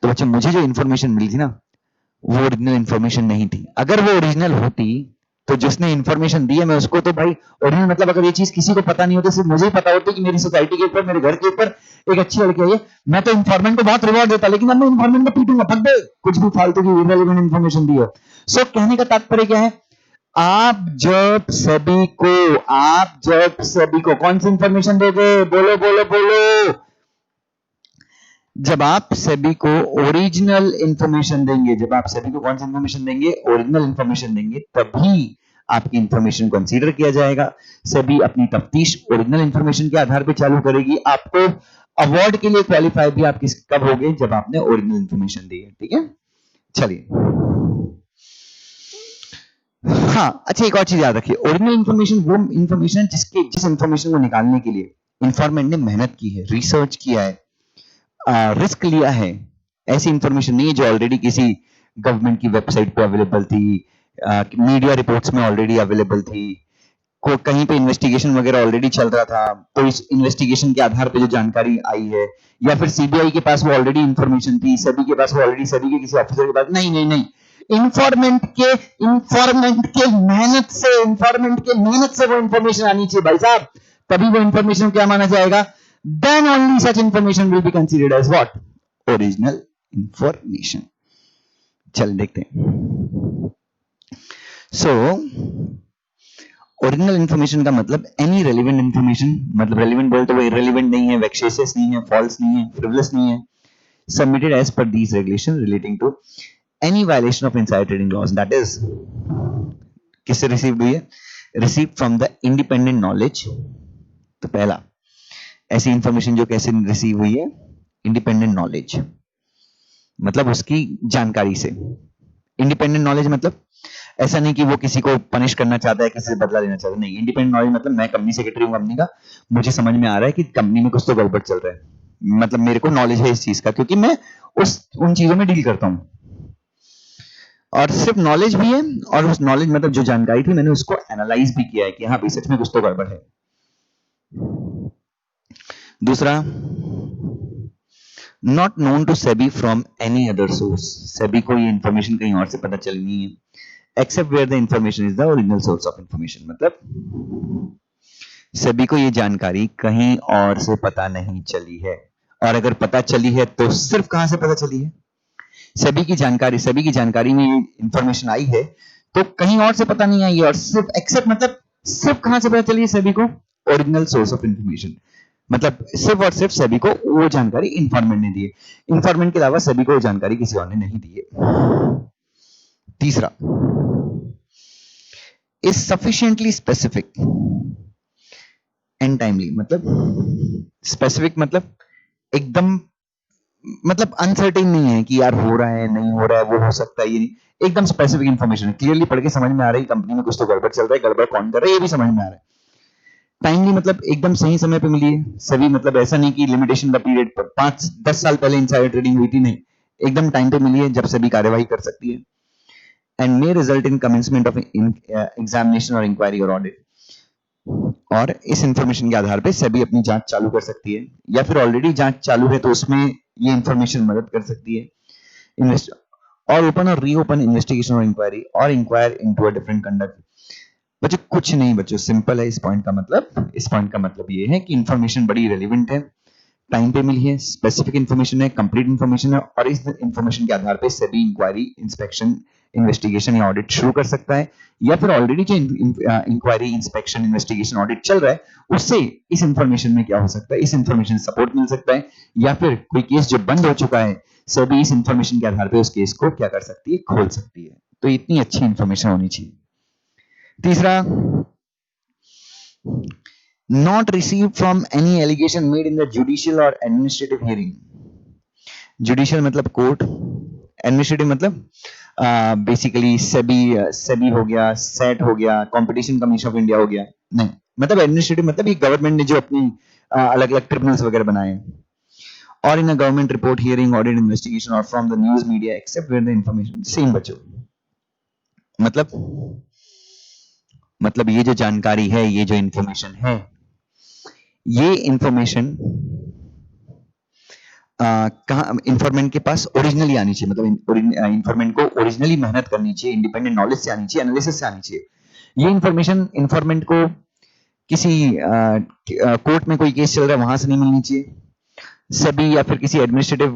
A: तो बच्चे, मुझे जो इन्फॉर्मेशन मिली थी ना, वो ओरिजिनल इन्फॉर्मेशन नहीं थी। अगर वो ओरिजिनल होती तो जिसने इन्फॉर्मेशन दी है, मैं उसको तो भाई ओरिजिनल, मतलब अगर ये चीज किसी को पता नहीं होती, सिर्फ मुझे ही पता होती कि मेरी सोसाइटी के ऊपर, मेरे घर के ऊपर एक अच्छी लड़की आई है, मैं तो इन्फॉर्मेंट को बहुत रिवॉर्ड देता, लेकिन अब मैं इन्फॉर्मेंट को पीटूंगा, भग दे, कुछ भी फालतू की इररिलेवेंट इन्फॉर्मेशन दी है। सो कहने का तात्पर्य क्या है, आप जब सभी को कौन सी इंफॉर्मेशन दोगे, बोलो बोलो बोलो, जब आप सभी को ओरिजिनल इंफॉर्मेशन देंगे, जब आप सभी को कौन सी इंफॉर्मेशन देंगे, ओरिजिनल इंफॉर्मेशन देंगे, तभी आपकी इंफॉर्मेशन कंसीडर किया जाएगा। सभी अपनी तफ्तीश ओरिजिनल इंफॉर्मेशन के आधार पर चालू करेगी। आपको अवार्ड के लिए क्वालिफाई भी आप कब होगे, जब आपने ओरिजिनल इंफॉर्मेशन दी है। ठीक है, चलिए, हाँ अच्छा, एक और चीज याद रखिए, ओरिजिनल इंफॉर्मेशन वो इंफॉर्मेशन जिस इंफॉर्मेशन को निकालने के लिए इंफॉर्मेंट ने मेहनत की है, रिसर्च किया है, रिस्क लिया है। ऐसी इंफॉर्मेशन नहीं है जो ऑलरेडी किसी गवर्नमेंट की वेबसाइट पे अवेलेबल थी, मीडिया रिपोर्ट्स में ऑलरेडी अवेलेबल थी, को कहीं पे इन्वेस्टिगेशन वगैरह ऑलरेडी चल रहा था, तो इस इन्वेस्टिगेशन के आधार पे जो जानकारी आई है, या फिर सीबीआई के पास वो ऑलरेडी इंफॉर्मेशन थी, सभी के पास वो ऑलरेडी, सभी के किसी ऑफिसर के पास, नहीं नहीं नहीं, इंफॉर्मेंट के मेहनत से वो इंफॉर्मेशन आनी चाहिए भाई साहब, तभी वो इंफॉर्मेशन क्या माना जाएगा, then only such information will be considered as what, original information। चल देखते हैं। सो ओरिजिनल इंफॉर्मेशन का मतलब एनी रेलिवेंट इंफॉर्मेशन, मतलब रेलिवेंट बोलते हुए इररेलेवेंट नहीं है, वेक्सेशियस नहीं है, फॉल्स नहीं है, फ्रिवलेस नहीं है, submitted as per these regulation relating to any violation of insider trading laws, that is किससे रिसीव्ड हुई है, received from the independent knowledge. तो पहला, ऐसी इंफॉर्मेशन जो कैसे रिसीव हुई है, इंडिपेंडेंट नॉलेज, मतलब उसकी जानकारी से। इंडिपेंडेंट नॉलेज मतलब ऐसा नहीं कि वो किसी को पनिश करना चाहता है, किसी से बदला लेना चाहता है, नहीं। इंडिपेंडेंट नॉलेज मतलब मैं कंपनी सेक्रेटरी हूँ कंपनी का, मुझे समझ में आ रहा है कि कंपनी में कुछ तो गड़बड़ चल रहा है, मतलब मेरे को नॉलेज है इस चीज का, क्योंकि मैं उन चीजों में डील करता हूँ। और सिर्फ नॉलेज भी है, और उस नॉलेज मतलब जो जानकारी थी मैंने उसको एनालाइज भी किया है कि हाँ भाई सच में कुछ तो गड़बड़ है। दूसरा, not known to SEBI from any other source, SEBI को ये इंफॉर्मेशन कहीं और से पता चली नहीं है, except where the information is the original source of information, मतलब सेबी को ये जानकारी कहीं और से पता नहीं चली है, और अगर पता चली है तो सिर्फ कहां से पता चली है, सेबी की जानकारी में इंफॉर्मेशन आई है तो कहीं और से पता नहीं आई है, और सिर्फ एक्सेप्ट मतलब सिर्फ कहां से पता चली है सेबी को, ओरिजिनल सोर्स ऑफ इंफॉर्मेशन, मतलब सिर्फ और सिर्फ सेबी को वो जानकारी इंफॉर्मेंट ने दी है, इंफॉर्मेंट के अलावा सेबी को वो जानकारी किसी और ने नहीं दी है। तीसरा, is sufficiently specific and timely, मतलब स्पेसिफिक मतलब एकदम, मतलब अनसर्टेन नहीं है कि यार हो रहा है नहीं हो रहा है, वो हो सकता है ये नहीं, एकदम स्पेसिफिक इंफॉर्मेशन है, क्लियरली पढ़ के समझ में आ रही है कंपनी में कुछ तो गड़बड़ चल रहा है, गड़बड़ कौन कर रहा है ये भी समझ में आ रहा है। टाइमली मतलब एकदम सही समय पे मिली है सभी, मतलब ऐसा नहीं कि लिमिटेशन द पीरियड पर 5-10 साल पहले इनसाइडर ट्रेडिंग हुई थी, नहीं, एकदम टाइम पे मिली है जब सभी कार्यवाही कर सकती है। And may result in commencement of examination और इंक्वायरी और ऑडिट, और इस इंफॉर्मेशन के आधार पे सभी अपनी जांच चालू कर सकती है, या फिर ऑलरेडी जांच चालू है तो उसमें ये इंफॉर्मेशन मदद कर सकती है, इन्वेस्ट और ओपन और रीओपन इन्वेस्टिगेशन और इंक्वायरी और inquire into a different conduct. बच्चों कुछ नहीं, बच्चों सिंपल है इस पॉइंट का मतलब ये है कि इंफॉर्मेशन बड़ी रेलिवेंट है, टाइम पे मिली है, स्पेसिफिक इंफॉर्मेशन है, कंप्लीट इंफॉर्मेशन है, और इस इंफॉर्मेशन के आधार पे सभी इंक्वायरी, इंस्पेक्शन, इन्वेस्टिगेशन या ऑडिट शुरू कर सकता है, या फिर ऑलरेडी जो इंक्वायरी, इंस्पेक्शन, इन्वेस्टिगेशन, ऑडिट चल रहा है उससे इस इंफॉर्मेशन में क्या हो सकता है, इस इंफॉर्मेशन सपोर्ट मिल सकता है, या फिर कोई केस जो बंद हो चुका है सभी इस इंफॉर्मेशन के आधार पे उस केस को क्या कर सकती है, खोल सकती है। तो इतनी अच्छी इंफॉर्मेशन होनी चाहिए। तीसरा, not received from any allegation made in the judicial or administrative hearing, judicial मतलब कोर्ट, एडमिनिस्ट्रेटिव मतलब बेसिकली सेबी हो गया, सेट हो गया, कंपटीशन कमीशन ऑफ इंडिया हो गया, नहीं, मतलब एडमिनिस्ट्रेटिव मतलब ये गवर्नमेंट ने जो अपनी अलग अलग ट्रिब्यूनल्स वगैरह बनाए हैं, और in a government report, hearing, audit, investigation और from the news media except where the information, same बच्चों, मतलब ये जो जानकारी है, ये जो इंफॉर्मेशन है, ये इंफॉर्मेशन कहाँ इंफॉर्मेंट के पास ओरिजिनली आनी चाहिए, मतलब इंफॉर्मेंट को ओरिजिनली मेहनत करनी चाहिए, इंडिपेंडेंट नॉलेज से आनी चाहिए, एनालिसिस से आनी चाहिए। ये इंफॉर्मेशन इंफॉर्मेंट को किसी कोर्ट में कोई केस चल रहा है वहां से नहीं मिलनी चाहिए, सभी या फिर किसी एडमिनिस्ट्रेटिव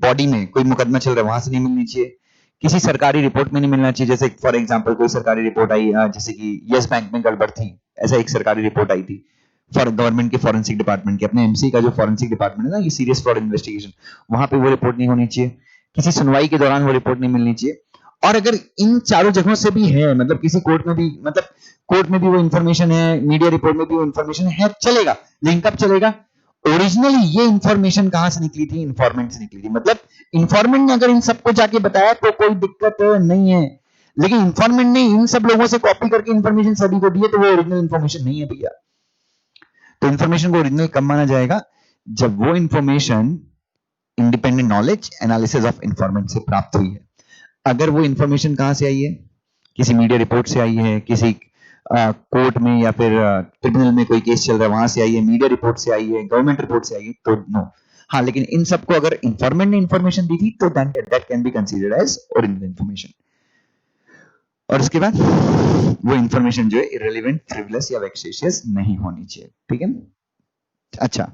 A: बॉडी में कोई मुकदमा चल रहा है वहां से नहीं मिलनी चाहिए, किसी सरकारी रिपोर्ट में नहीं मिलना चाहिए, जैसे फॉर एग्जांपल कोई सरकारी रिपोर्ट आई, जैसे कि यस बैंक में गड़बड़ थी, ऐसा एक सरकारी रिपोर्ट आई थी फॉर गवर्नमेंट के फॉरेंसिक डिपार्टमेंट के, अपने एमसी का जो फॉरेंसिक डिपार्टमेंट है ना, ये सीरियस फ्रॉड इन्वेस्टिगेशन, वहां पे वो रिपोर्ट नहीं होनी चाहिए, किसी सुनवाई के दौरान वो रिपोर्ट नहीं मिलनी चाहिए। और अगर इन चारों जगहों से भी है, मतलब किसी कोर्ट में भी, मतलब कोर्ट में भी वो इंफॉर्मेशन है, मीडिया रिपोर्ट में भी वो इंफॉर्मेशन है, चलेगा, लेकिन कब चलेगा, ओरिजिनली ये इंफॉर्मेशन कहां से निकली थी, इंफॉर्मेंट से निकली थी, मतलब इंफॉर्मेंट ने अगर इन सबको जाके बताया तो कोई दिक्कत नहीं है, लेकिन इंफॉर्मेंट ने इन सब लोगों से कॉपी करके इंफॉर्मेशन सभी को दी है तो वो ओरिजिनल इंफॉर्मेशन नहीं है भैया। तो इंफॉर्मेशन को ओरिजिनल कब माना जाएगा, जब वो information independent knowledge, analysis of इंफॉर्मेंट से प्राप्त हुई है। अगर वो इंफॉर्मेशन कहां से आई है, किसी मीडिया रिपोर्ट से आई है, किसी कोर्ट में या फिर ट्रिब्यूनल में कोई केस चल रहा है वहां से आई है, मीडिया रिपोर्ट से आई है, गवर्नमेंट रिपोर्ट से आई है, तो नो। हाँ, लेकिन इन सबको अगर इंफॉर्मेंट ने इंफॉर्मेशन दी थी तो that can be considered as original information. और उसके बाद वो इंफॉर्मेशन जो है इररिलेवेंट, फ्रिवलेस या वेक्सेशियस नहीं होनी चाहिए, ठीक है। अच्छा,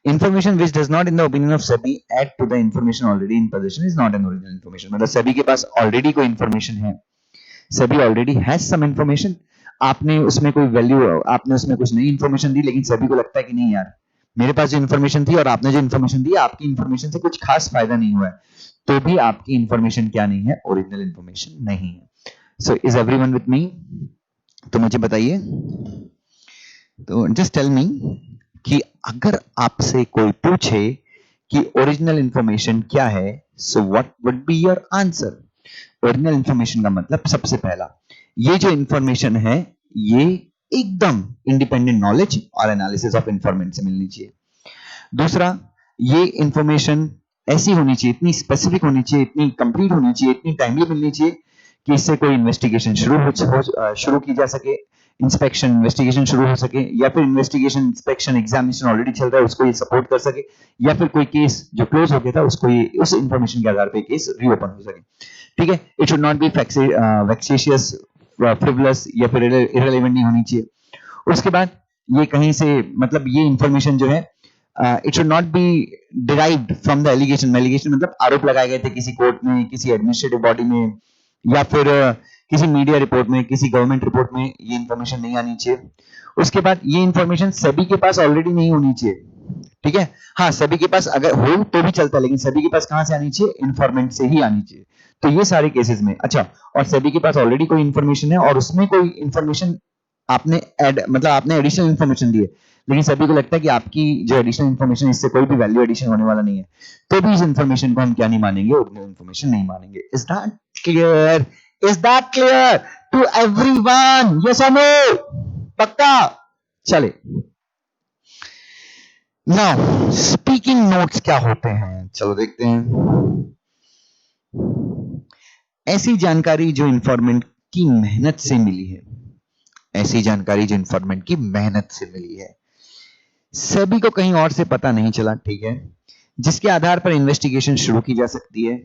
A: information which does not in the opinion of SEBI add to the information already in possession is not an original information, मतलब SEBI के पास ऑलरेडी कोई इंफॉर्मेशन है, SEBI already has some information, आपने उसमें कोई वैल्यू, आपने उसमें कुछ नई इंफॉर्मेशन दी, लेकिन SEBI को लगता है कि नहीं यार, मेरे पास जो इंफॉर्मेशन थी और आपने जो इंफॉर्मेशन दी, आपकी इंफॉर्मेशन से कुछ खास फायदा नहीं हुआ है, तो भी आपकी इंफॉर्मेशन क्या नहीं है, ओरिजिनल इंफॉर्मेशन नहीं है। So is everyone with me? तो मुझे बताइए, तो जस्ट टेल मी कि अगर आपसे कोई पूछे कि ओरिजिनल इंफॉर्मेशन क्या है, so what would be your answer? Original information का मतलब सबसे पहला, ये जो इंफॉर्मेशन है ये एकदम इंडिपेंडेंट नॉलेज और एनालिसिस ऑफ इंफॉर्मेशन से मिलनी चाहिए। दूसरा, ये इंफॉर्मेशन ऐसी होनी चाहिए, इतनी स्पेसिफिक होनी चाहिए, इतनी कंप्लीट होनी चाहिए, इतनी टाइमली मिलनी चाहिए कि इससे कोई इन्वेस्टिगेशन शुरू की जा सके, इंस्पेक्शन इन्वेस्टिगेशन शुरू हो सके, या फिर इन्वेस्टिगेशन इंस्पेक्शन एग्जामिनेशन ऑलरेडी चल रहा है उसको ये सपोर्ट कर सके, या फिर कोई केस जो क्लोज हो गया था उसको ये उस इंफॉर्मेशन के आधार पे केस रीओपन हो सके। ठीक है, it should not be vexatious, frivolous या फिर इररिलेवेंट नहीं होनी चाहिए। उसके बाद ये कहीं से मतलब ये इंफॉर्मेशन जो है it should not be derived from the allegation. Allegation मतलब आरोप लगाए गए थे किसी कोर्ट में, किसी एडमिनिस्ट्रेटिव बॉडी में, या फिर किसी मीडिया रिपोर्ट में, किसी गवर्नमेंट रिपोर्ट में ये इंफॉर्मेशन नहीं आनी चाहिए। उसके बाद ये इंफॉर्मेशन सभी के पास ऑलरेडी नहीं होनी चाहिए। ठीक है, हाँ सभी के पास अगर हो तो भी चलता है, लेकिन सभी के पास कहां से आनी चाहिए? इन्फॉर्मेंट से ही आनी चाहिए। तो ये सारे केसेस में अच्छा, और सभी के पास ऑलरेडी कोई इंफॉर्मेशन है और उसमें कोई इंफॉर्मेशन आपने ऐड मतलब आपने एडिशनल इंफॉर्मेशन दी है, लेकिन सभी को लगता है कि आपकी जो एडिशनल इंफॉर्मेशन इससे कोई भी वैल्यू एडिशन होने वाला नहीं है, तो भी इस इंफॉर्मेशन को हम क्या नहीं मानेंगे? ओरिजिनल इंफॉर्मेशन नहीं मानेंगे। Is that clear? Is that clear to everyone? Yes और नो? पक्का? चले, नाउ स्पीकिंग नोट्स क्या होते हैं, चलो देखते हैं। ऐसी जानकारी जो इंफॉर्मेंट की मेहनत से मिली है, ऐसी जानकारी जो इंफॉर्मेंट की मेहनत से मिली है, सभी को कहीं और से पता नहीं चला, ठीक है, जिसके आधार पर इन्वेस्टिगेशन शुरू की जा सकती है,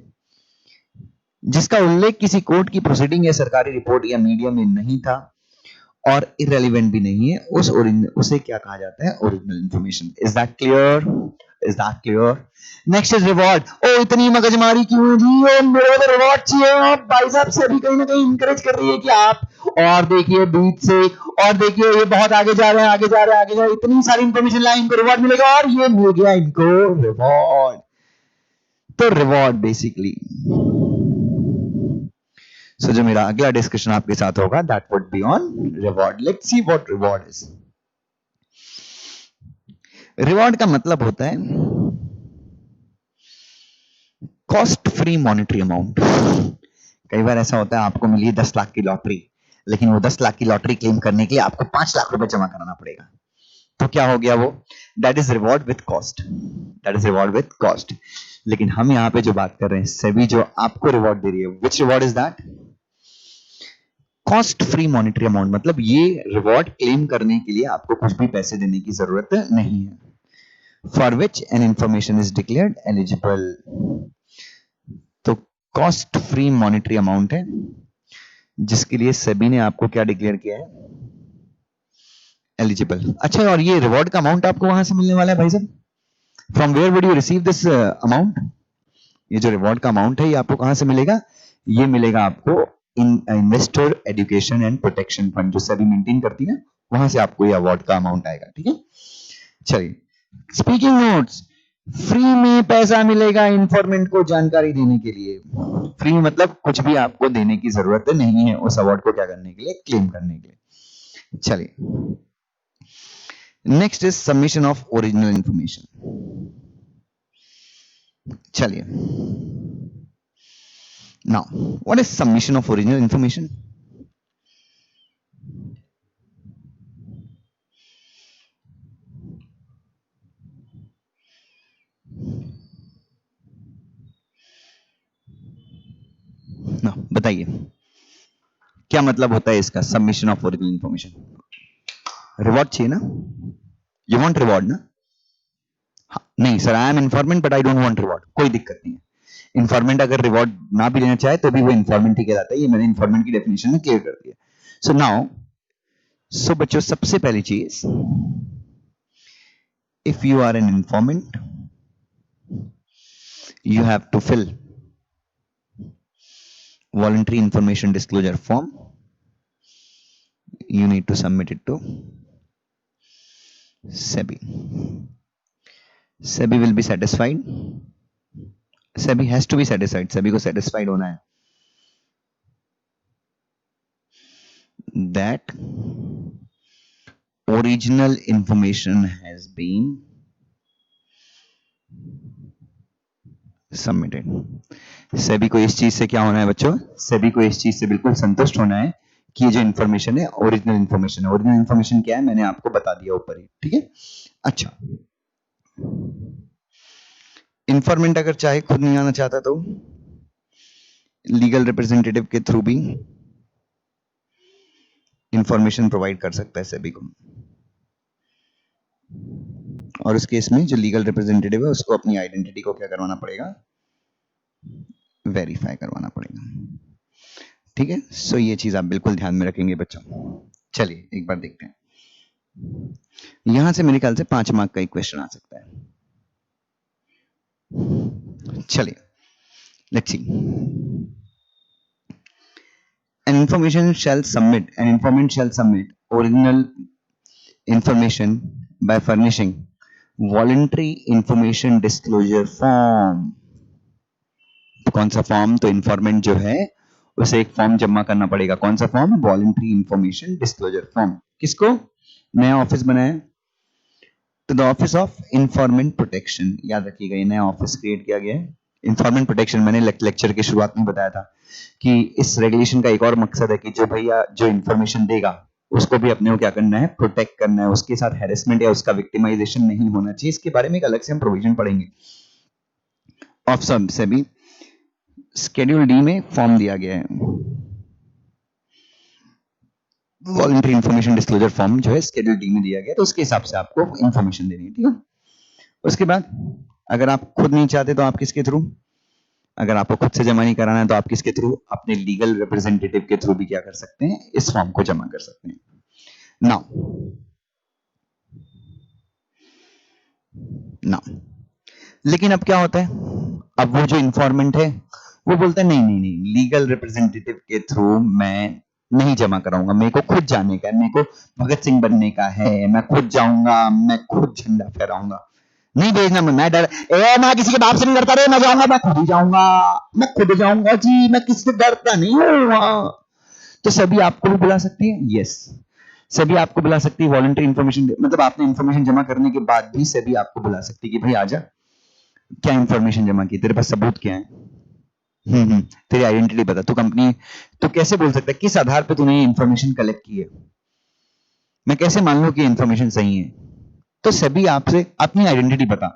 A: जिसका उल्लेख किसी कोर्ट की प्रोसीडिंग या सरकारी रिपोर्ट या मीडिया में नहीं था और इररिलेवेंट भी नहीं है, उसे क्या कहा जाता है? Original information. Is that clear? Is that clear? Next is reward. ओ इतनी मगजमारी क्यों है जी? ओ मेरे को रिवॉर्ड चाहिए। आप भाई साहब से भी कहीं ना कहीं इंकरेज कर रही है कि आप और देखिए बीच से, और देखिए ये बहुत आगे जा रहे हैं, आगे जा रहे हैं, आगे जा रहे हैं, इतनी सारी इंफॉर्मेशन लाए, इनको रिवॉर्ड मिलेगा, और ये मिल गया इनको रिवॉर्ड। तो रिवॉर्ड बेसिकली, सो जो मेरा अगला डिस्कशन आपके साथ होगा that would be on reward. Let's see what reward is. Reward का मतलब होता है कॉस्ट फ्री मॉनेटरी अमाउंट। कई बार ऐसा होता है आपको मिली 10 लाख की लॉटरी, लेकिन वो 10 लाख की लॉटरी क्लेम करने के लिए आपको 5 लाख रुपए जमा कराना पड़ेगा। तो क्या हो गया वो? That is reward with cost. That is reward with cost. लेकिन हम यहां पे जो बात कर रहे हैं, सेबी जो आपको रिवॉर्ड दे रही है, which reward is that? Cost free monetary amount. मतलब ये रिवॉर्ड क्लेम करने के लिए आपको कुछ भी पैसे देने की जरूरत नहीं है। For which an information is declared eligible. तो कॉस्ट फ्री मॉनेटरी अमाउंट है जिसके लिए सेबी ने आपको क्या डिक्लेयर किया है? एलिजिबल। अच्छा, और ये रिवॉर्ड का अमाउंट आपको वहां से मिलने वाला है भाई साहब? From where would you receive this amount? ये जो रिवॉर्ड का अमाउंट है ये आपको कहां से मिलेगा? ये मिलेगा आपको investor education and protection fund जो सेबी मेंटेन करती है, वहां से आपको ये अवार्ड का अमाउंट आएगा। ठीक है, चलिए स्पीकिंग नोट्स। फ्री में पैसा मिलेगा इन्फॉर्मेंट को जानकारी देने के लिए। फ्री मतलब कुछ भी आपको देने की जरूरत नहीं है उस अवार्ड को क्या करने के लिए? क्लेम करने के लिए। चलिए next is submission of original information. चलिए, now what is submission of original information? ना बताइए क्या मतलब होता है इसका, submission of original information? Reward चाहिए ना? यू वांट रिवॉर्ड ना? हाँ, नहीं sir I am informant but I don't want reward, कोई दिक्कत नहीं है। इन्फॉर्मेंट अगर रिवॉर्ड ना भी लेना चाहे तो भी वो इन्फॉर्मेंट ही कहलाता है। ये मैंने इन्फॉर्मेंट की डेफिनेशन में क्लियर कर दिया। सो नाउ, सो बच्चों सबसे पहली चीज, if you are an informant you have to fill voluntary information disclosure form. You need to submit it to SEBI. SEBI will be satisfied. SEBI has to be satisfied. SEBI को satisfied होना है that original information has been submitted. SEBI को इस चीज से क्या होना है बच्चों, सेबी को इस चीज से बिल्कुल संतुष्ट होना है कि ये जो इन्फॉर्मेशन है ओरिजिनल इन्फॉर्मेशन है। ओरिजिनल इन्फॉर्मेशन क्या है मैंने आपको बता दिया ऊपर ही, ठीक है। अच्छा, इंफॉर्मेंट अगर चाहे खुद नहीं आना चाहता तो लीगल रिप्रेजेंटेटिव के थ्रू भी इंफॉर्मेशन प्रोवाइड कर सकता है सेबी को। और उस केस में जो लीगल रिप्रेजेंटेटिव है उसको अपनी आइडेंटिटी को क्या करवाना पड़ेगा, वेरीफाई करवाना पड़ेगा, ठीक है। सो ये चीज आप बिल्कुल ध्यान में रखेंगे बच्चों। चलिए एक बार देखते हैं, यहां से मेरे ख्याल से 5 मार्क का एक क्वेश्चन आ सकता है। चलिए let's see. An informant shall submit original information by furnishing voluntary information disclosure form। कौन सा फॉर्म, तो इंफॉर्मेंट जो है उसे एक फॉर्म जमा करना पड़ेगा। कौन सा form, voluntary information disclosure form. किसको, नया ऑफिस बनाया तो the office of informant protection. याद रखिएगा ये नया ऑफिस क्रिएट किया गया है, इंफॉर्मेंट प्रोटेक्शन। मैंने लेक्चर की शुरुआत में बताया था कि इस रेगुलेशन का एक और मकसद है कि जो भैया जो इंफॉर्मेशन देगा उसको भी अपने को क्या करना है, प्रोटेक्ट करना है। उसके साथ हैरेसमेंट या उसका विक्टिमाइजेशन नहीं होना चाहिए। इसके बारे में एक अलग से हम प्रोविजन पढ़ेंगे। ऑफ सब से भी शेड्यूल डी में फॉर्म दिया गया है, वॉलंटरी इंफॉर्मेशन डिस्क्लोजर फॉर्म जो है शेड्यूल डी में दिया गया, तो उसके हिसाब से आपको इंफॉर्मेशन देनी है, ठीक है। उसके बाद अगर आप खुद नहीं चाहते तो आप किसके थ्रू, अगर आपको खुद से जमा नहीं कराना है तो आप किसके थ्रू, अपने लीगल रिप्रेजेंटेटिव के थ्रू भी क्या कर सकते हैं, इस फॉर्म को जमा कर सकते हैं। नाउ लेकिन अब क्या होता है, अब वो जो इंफॉर्मेंट है वो बोलता है नहीं नहीं नहीं, लीगल रिप्रेजेंटेटिव के थ्रू मैं नहीं जमा कराऊंगा, मेरे को खुद जाने का है, मेरे को भगत सिंह बनने का है, मैं खुद जाऊंगा, मैं खुद झंडा फहराऊंगा। नहीं भेजना, मैं डर मैं किसी के बाप से नहीं डरता रे, मैं जाऊंगा, मैं खुद ही जाऊंगा, मैं खुद जाऊंगा जी, मैं किसी से डरता नहीं हूँ। तो सभी आपको भी बुला सकती है, यस, सभी आपको बुला सकती है। वॉलंटरी इंफॉर्मेशन मतलब आपने इंफॉर्मेशन जमा करने के बाद भी सभी आपको बुला सकती है कि भाई आजा, क्या इंफॉर्मेशन जमा की, तेरे पास सबूत क्या है, तेरी आइडेंटिटी बता, तू कंपनी, तो कैसे बोल सकता है, किस आधार पे तूने ये इंफॉर्मेशन कलेक्ट की है, मैं कैसे मान लूं कि इंफॉर्मेशन सही है। तो सभी आपसे अपनी आइडेंटिटी बता,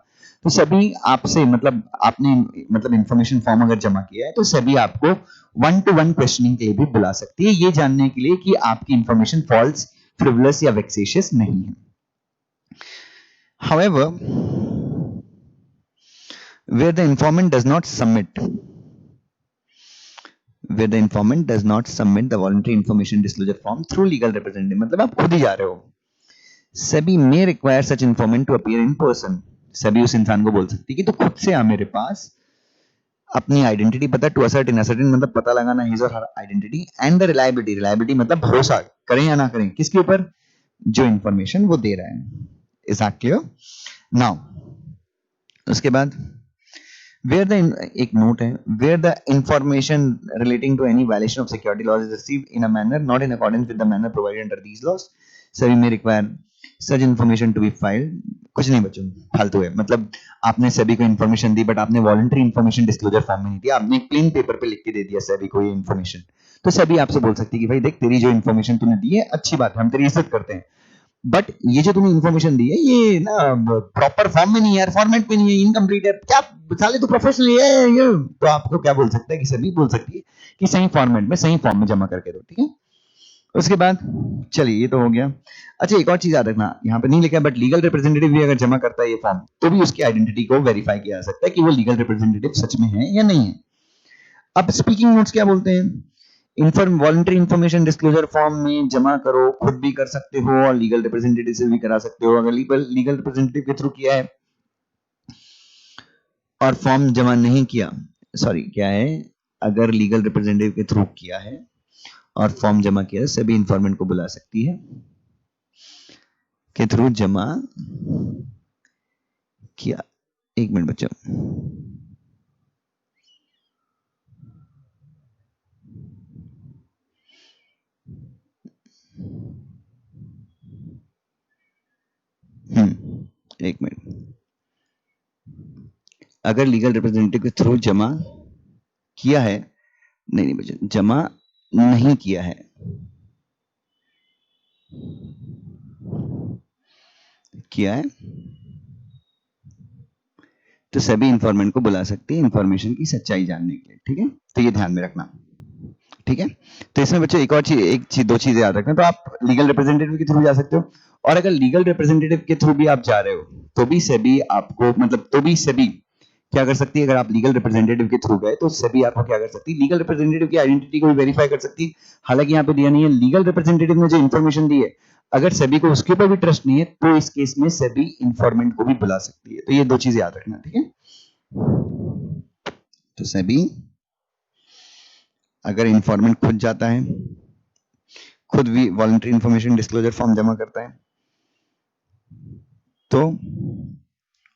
A: तो सभी आपसे मतलब आपने मतलब इंफॉर्मेशन फॉर्म अगर जमा किया है तो सभी आपको 1-to-1 क्वेश्चनिंग के लिए भी बुला सकती है, ये जानने के लिए कि आपकी इंफॉर्मेशन फॉल्स, फ्रिवलस या वेक्सेशियस नहीं है। However, where the informant does not submit where the informant does not submit the voluntary information disclosure form through legal representative, मतलब आप खुद ही जा रहे हो, SEBI may require such informant to appear in person। SEBI उस इंसान को बोल सकती है कि तू खुद से आ मेरे पास, अपनी आइडेंटिटी पता, टू असर्टेन, असर्टेन मतलब पता लगाना हिज और her identity, and the reliability, reliability मतलब भरोसा करें या ना करें, किसके ऊपर, जो इंफॉर्मेशन वो दे रहा है। Is that clear? नाउ उसके बाद where the एक नोट है, where the information relating to any violation of security laws is received in a manner not in accordance with the manner provided under these laws, सभी may require such information to be filed। कुछ नहीं बच्चों, फालतू है, मतलब आपने सभी को इन्फॉर्मेशन दी बट आपने वॉलंटरी इन्फॉर्मेशन डिस्क्लोजर फॉर्म में नहीं दिया, आपने एक प्लेन पेपर पे लिख के दे दिया सभी को ये इन्फॉर्मेशन, तो सभी आपसे बोल सकती है कि भाई देख तेरी जो इन्फॉर्मेशन तूने दी है अच्छी बात है, हम तेरी इज्जत करते हैं, बट ये जो तुमने इन्फॉर्मेशन दी है ये ना प्रॉपर फॉर्म में नहीं है, फॉर्मेट में नहीं है, इनकम्प्लीट है, क्या साले तू प्रोफेशनल है ये, तो आपको क्या बोल सकता है कि सभी बोल सकती है कि सही फॉर्मेट में सही फॉर्म में जमा करके दो, ठीक है। उसके बाद चलिए ये तो हो गया। अच्छा एक और चीज याद रखना, यहाँ पे नहीं लिखा बट लीगल रिप्रेजेंटेटिव भी अगर जमा करता है ये फॉर्म तो भी उसकी आइडेंटिटी को वेरीफाई किया जा सकता है कि वो लीगल रिप्रेजेंटेटिव सच में है या नहीं है। अब स्पीकिंग नोट्स क्या बोलते हैं, वॉलंटरी इंफॉर्मेशन डिस्क्लोजर फॉर्म में जमा करो, खुद भी कर सकते हो और लीगल रिप्रेजेंटेटिव से भी करा सकते हो। अगर लीगल रिप्रेजेंटेटिव के थ्रू किया है और फॉर्म जमा नहीं किया, सॉरी क्या है, अगर लीगल रिप्रेजेंटेटिव के थ्रू किया है और फॉर्म जमा किया है सभी इंफॉर्मेंट को बुला सकती है के थ्रू जमा किया। एक मिनट बच्चों, एक मिनट, अगर लीगल रिप्रेजेंटेटिव के थ्रू जमा किया है, नहीं बच्चे, जमा नहीं किया है, किया है तो सभी इंफॉर्मेंट को बुला सकती है इंफॉर्मेशन की सच्चाई जानने के लिए। ठीक है, तो ये ध्यान में रखना। ठीक है, तो इसमें बच्चों एक और चीज, एक चीज, दो चीजें याद रखना। तो आप लीगल रिप्रेजेंटेटिव के थ्रू जा सकते हो, और अगर लीगल रिप्रेजेंटेटिव के थ्रू भी आप जा रहे हो तो भी सेबी आपको, मतलब तो भी सेबी क्या कर सकती है, अगर आप लीगल रिप्रेजेंटेटिव के थ्रू गए तो सेबी आपको क्या कर सकती है, लीगल रिप्रेजेंटेटिव की आइडेंटिटी को भी वेरीफाई कर सकती है। हालांकि यहाँ पे दिया नहीं है, लीगल रिप्रेजेंटेटिव ने जो इन्फॉर्मेशन दी है, अगर सेबी को उसके ऊपर भी ट्रस्ट नहीं है तो इस केस में सेबी इंफॉर्मेंट को भी बुला सकती है। तो ये दो चीजें याद रखना। ठीक है, तो सेबी अगर इंफॉर्मेंट खुद जाता है, खुद भी वॉलंटरी इंफॉर्मेशन डिस्क्लोजर फॉर्म जमा करता है, तो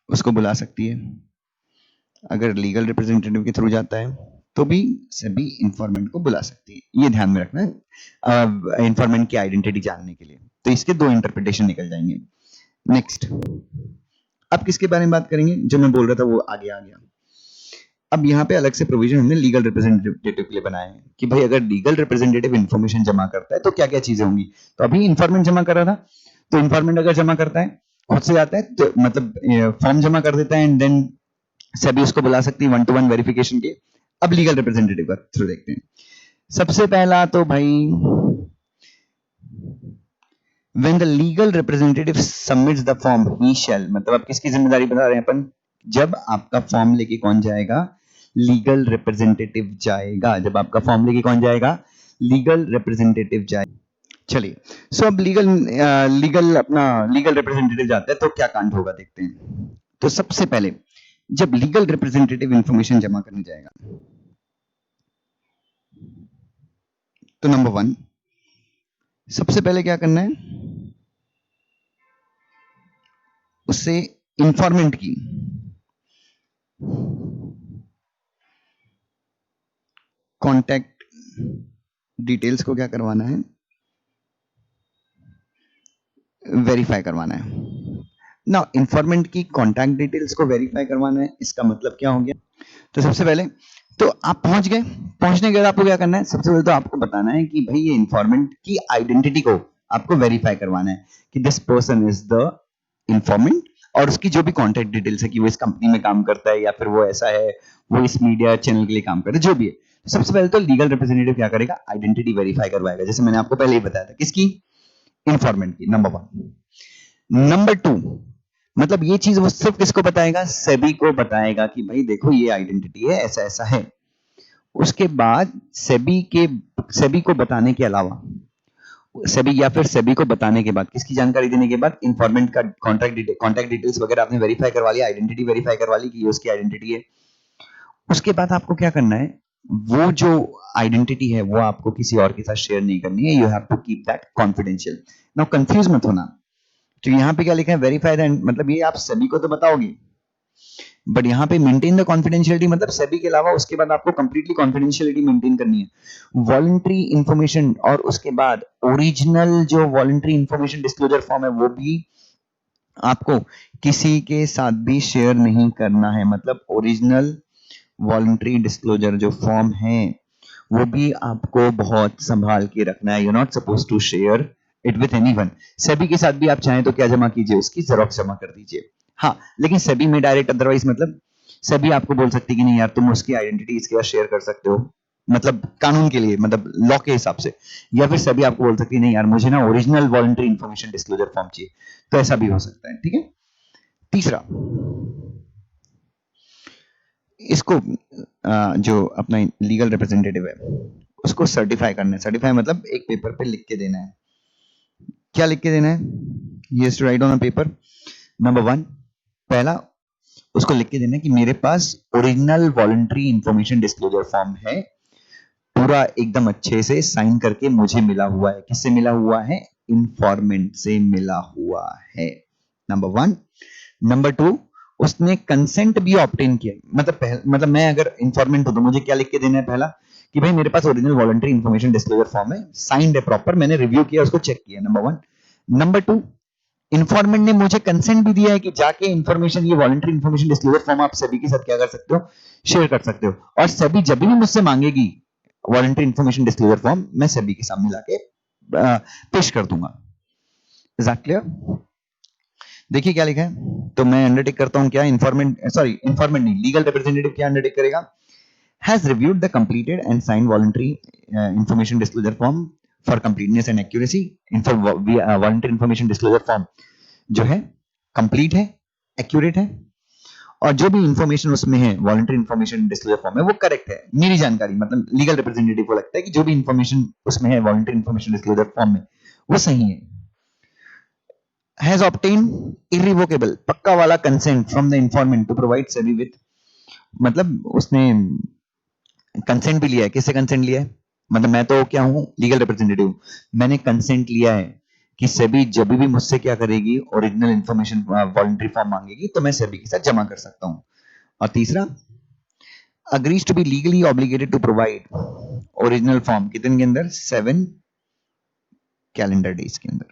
A: उसको बुला सकती है। अगर लीगल रिप्रेजेंटेटिव के थ्रू जाता है तो भी सभी इंफॉर्मेंट को बुला सकती है। ये ध्यान में रखना है इंफॉर्मेंट की आइडेंटिटी जानने के लिए। तो इसके दो इंटरप्रिटेशन निकल जाएंगे। नेक्स्ट, अब किसके बारे में बात करेंगे, जो मैं बोल रहा था वो आगे आ गया। अब यहाँ पे अलग से प्रोविजन हमने लीगल रिप्रेजेंटेटिव के लिए बनाए हैं कि भाई अगर लीगल रिप्रेजेंटेटिव इंफॉर्मेशन जमा करता है तो क्या क्या चीजें होंगी। तो अभी इंफॉर्मेंट जमा कर रहा था, तो इंफॉर्मेंट अगर जमा करता है, खुद से आता है, तो मतलब फॉर्म जमा कर देता है एंड देन सभी उसको बुला सकती है 1-to-1 वेरिफिकेशन के। अब लीगल रिप्रेजेंटेटिव का थ्रू देखते हैं। सबसे पहला तो भाई, when the legal representative submits the form, he shall, मतलब आप किसकी जिम्मेदारी बता रहे हैं अपन, जब आपका फॉर्म लेके कौन जाएगा, लीगल रिप्रेजेंटेटिव जाएगा। जब आपका फॉर्म लेके कौन जाएगा, लीगल रिप्रेजेंटेटिव जाएगा। चलिए, सो अब लीगल रिप्रेजेंटेटिव जाता है तो क्या कांड होगा देखते हैं। तो सबसे पहले जब लीगल रिप्रेजेंटेटिव इंफॉर्मेशन जमा करने जाएगा, तो नंबर 1 सबसे पहले क्या करना है, उससे इंफॉर्मेंट की कॉन्टैक्ट डिटेल्स को क्या करवाना है, वेरीफाई करवाना है ना। इंफॉर्मेंट की कॉन्टैक्ट डिटेल्स को वेरीफाई करवाना है, इसका मतलब क्या हो गया। तो सबसे पहले तो आप पहुंच गए, पहुंचने के बाद आपको क्या करना है, सबसे पहले तो आपको बताना है कि भाई ये इंफॉर्मेंट की आइडेंटिटी को आपको वेरीफाई करवाना है कि दिस पर्सन इज द इंफॉर्मेंट, और उसकी जो भी कॉन्टैक्ट डिटेल्स है कि वो इस कंपनी में काम करता है या फिर वो ऐसा है, वो इस मीडिया चैनल के लिए काम करता है, जो भी है। तो सबसे पहले तो लीगल रिप्रेजेंटेटिव क्या करेगा, आइडेंटिटी वेरीफाई करवाएगा, जैसे मैंने आपको पहले ही बताया था, किसकी, इंफॉर्मेंट की, नंबर 1। नंबर 2, मतलब ये चीज वो सिर्फ किसको बताएगा, सेबी को बताएगा कि भाई देखो ये आइडेंटिटी है, ऐसा ऐसा है। उसके बाद सेबी को बताने के अलावा, सेबी या फिर सेबी को बताने के बाद, किसकी जानकारी देने के बाद, इंफॉर्मेंट का कॉन्टैक्ट डिटेल्स वगैरह आपने वेरीफाई करवा लिया, आइडेंटिटी वेरीफाई करवा ली कि ये उसकी आइडेंटिटी है। उसके बाद आपको क्या करना है, वो जो आइडेंटिटी है वो आपको किसी और के साथ शेयर नहीं करनी है, you have to keep that confidential. Now confuse मत होना, तो यहाँ पे क्या लिखा है, वेरीफाई दैट, मतलब ये आप सभी को तो बताओगे, बट यहाँ पे मेंटेन द कॉन्फिडेंशियलिटी, मतलब सभी के अलावा उसके बाद आपको कंप्लीटली कॉन्फिडेंशियलिटी मेंटेन करनी है। वॉलंटरी इंफॉर्मेशन और उसके बाद ओरिजिनल जो वॉलंटरी इंफॉर्मेशन डिस्क्लोजर फॉर्म है वो भी आपको किसी के साथ भी शेयर नहीं करना है। मतलब ओरिजिनल वॉलंटरी डिस्क्लोजर जो फॉर्म है वो भी आपको बहुत संभाल के रखना है। You not suppose to share it with anyone. SEBI के साथ भी आप चाहें तो क्या जमा कीजिए, उसकी जेरॉक्स जमा कर दीजिए। हाँ, लेकिन सेबी में डायरेक्ट, अदरवाइज मतलब सेबी आपको बोल सकती है कि नहीं यार तुम उसकी आइडेंटिटी इसके साथ शेयर कर सकते हो, मतलब कानून के लिए, मतलब लॉ के हिसाब से। या फिर सेबी आपको बोल सकती है नहीं यार मुझे ना original voluntary information disclosure form चाहिए, तो ऐसा भी हो सकता है। ठीक है, तीसरा, इसको जो अपना लीगल रिप्रेजेंटेटिव है उसको सर्टिफाई करना है। सर्टिफाई मतलब एक पेपर पे लिख के देना है। क्या लिख के देना है, he has to write on a paper. Number 1, पहला उसको लिख के देना है कि मेरे पास original voluntary information disclosure form है, पूरा एकदम अच्छे से साइन करके मुझे मिला हुआ है। किससे मिला हुआ है, इंफॉर्मेंट से मिला हुआ है, नंबर 1। नंबर 2, उसने कंसेंट भी ऑब्टेन किया, मतलब मैं अगर इंफॉर्मेंट हूं तो मुझे क्या लिख के देना है, पहला कि भाई मेरे पास original voluntary information disclosure form है, साइंड है प्रॉपर, मैंने रिव्यू किया, उसको चेक किया, नंबर 1। नंबर 2, इन्फॉर्मेंट ने मुझे कंसेंट भी दिया है कि जाके इन्फॉर्मेशन, ये वॉलंटरी इन्फॉर्मेशन डिस्क्लोजर फॉर्म आप सभी के साथ क्या कर सकते हो, शेयर कर सकते हो। और सभी जब भी मुझसे मांगेगी वॉलंटरी इन्फॉर्मेशन डिस्क्लोजर फॉर्म, मैं सभी के सामने लाके पेश कर दूंगा। Is that clear? देखिए क्या लिखा है, तो मैं अंडरटेक करता हूं क्या, इन्फॉर्मेंट नहीं, लीगल रिप्रेजेंटेटिव क्या अंडरटेक करेगा, has reviewed the completed and signed voluntary information disclosure form for completeness and accuracy। voluntary information disclosure form जो है कंप्लीट है, एक्यूरेट है, और जो भी इंफॉर्मेशन उसमें है वॉलंटरी इंफॉर्मेशन डिस्क्लोजर फॉर्म में वो करेक्ट है। मेरी जानकारी मतलब लीगल रिप्रेजेंटेटिव को लगता है कि जो भी इंफॉर्मेशन उसमें है वॉलंटरी इंफॉर्मेशन डिस्क्लोजर फॉर्म में वो सही है। हैज ऑब्टेन्ड इररिवोकेबल, पक्का वाला consent from the informant to provide SEBI with, मतलब उसने कंसेंट भी लिया है। किससे कंसेंट लिया है, मतलब मैं तो क्या हूं, लीगल रिप्रेजेंटेटिव, मैंने कंसेंट लिया है कि सेबी जब भी मुझसे क्या करेगी, ओरिजिनल इंफॉर्मेशन वॉलंटरी फॉर्म मांगेगी तो मैं सेबी के साथ जमा कर सकता हूं। और तीसरा, agrees to be legally obligated to provide original form कितने के अंदर, 7 कैलेंडर डेज के अंदर।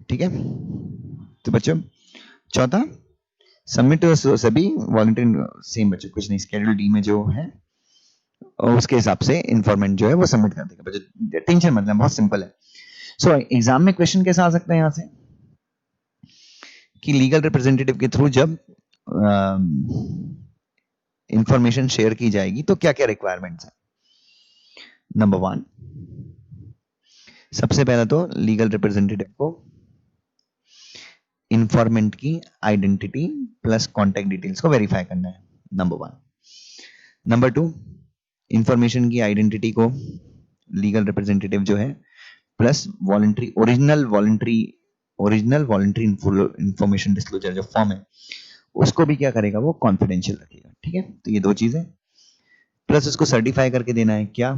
A: ठीक है, तो बच्चों चौथा, सबमिट टू सभी वॉलंटरी, सेम बच्चों कुछ नहीं, स्केड्यूल डी में जो है उसके हिसाब से इन्फॉर्मेंट जो है वो सबमिट कर देगा बच्चों, टेंशन मतलब बहुत सिंपल है। सो एग्जाम में क्वेश्चन कैसा आ सकता है यहां से कि लीगल रिप्रेजेंटेटिव के थ्रू जब इंफॉर्मेशन शेयर की जाएगी तो क्या क्या रिक्वायरमेंट्स है। नंबर 1, सबसे पहला तो लीगल रिप्रेजेंटेटिव को इंफॉर्मेंट की आइडेंटिटी प्लस कॉन्टैक्ट डिटेल्स को वेरीफाई करना है, नंबर 1। नंबर 2, इंफॉर्मेशन की आइडेंटिटी को लीगल रिप्रेजेंटेटिव जो है plus original voluntary information disclosure जो फॉर्म है उसको भी क्या करेगा, वो कॉन्फिडेंशियल रखेगा। ठीक है, तो ये 2 चीजें, प्लस उसको सर्टिफाई करके देना है क्या,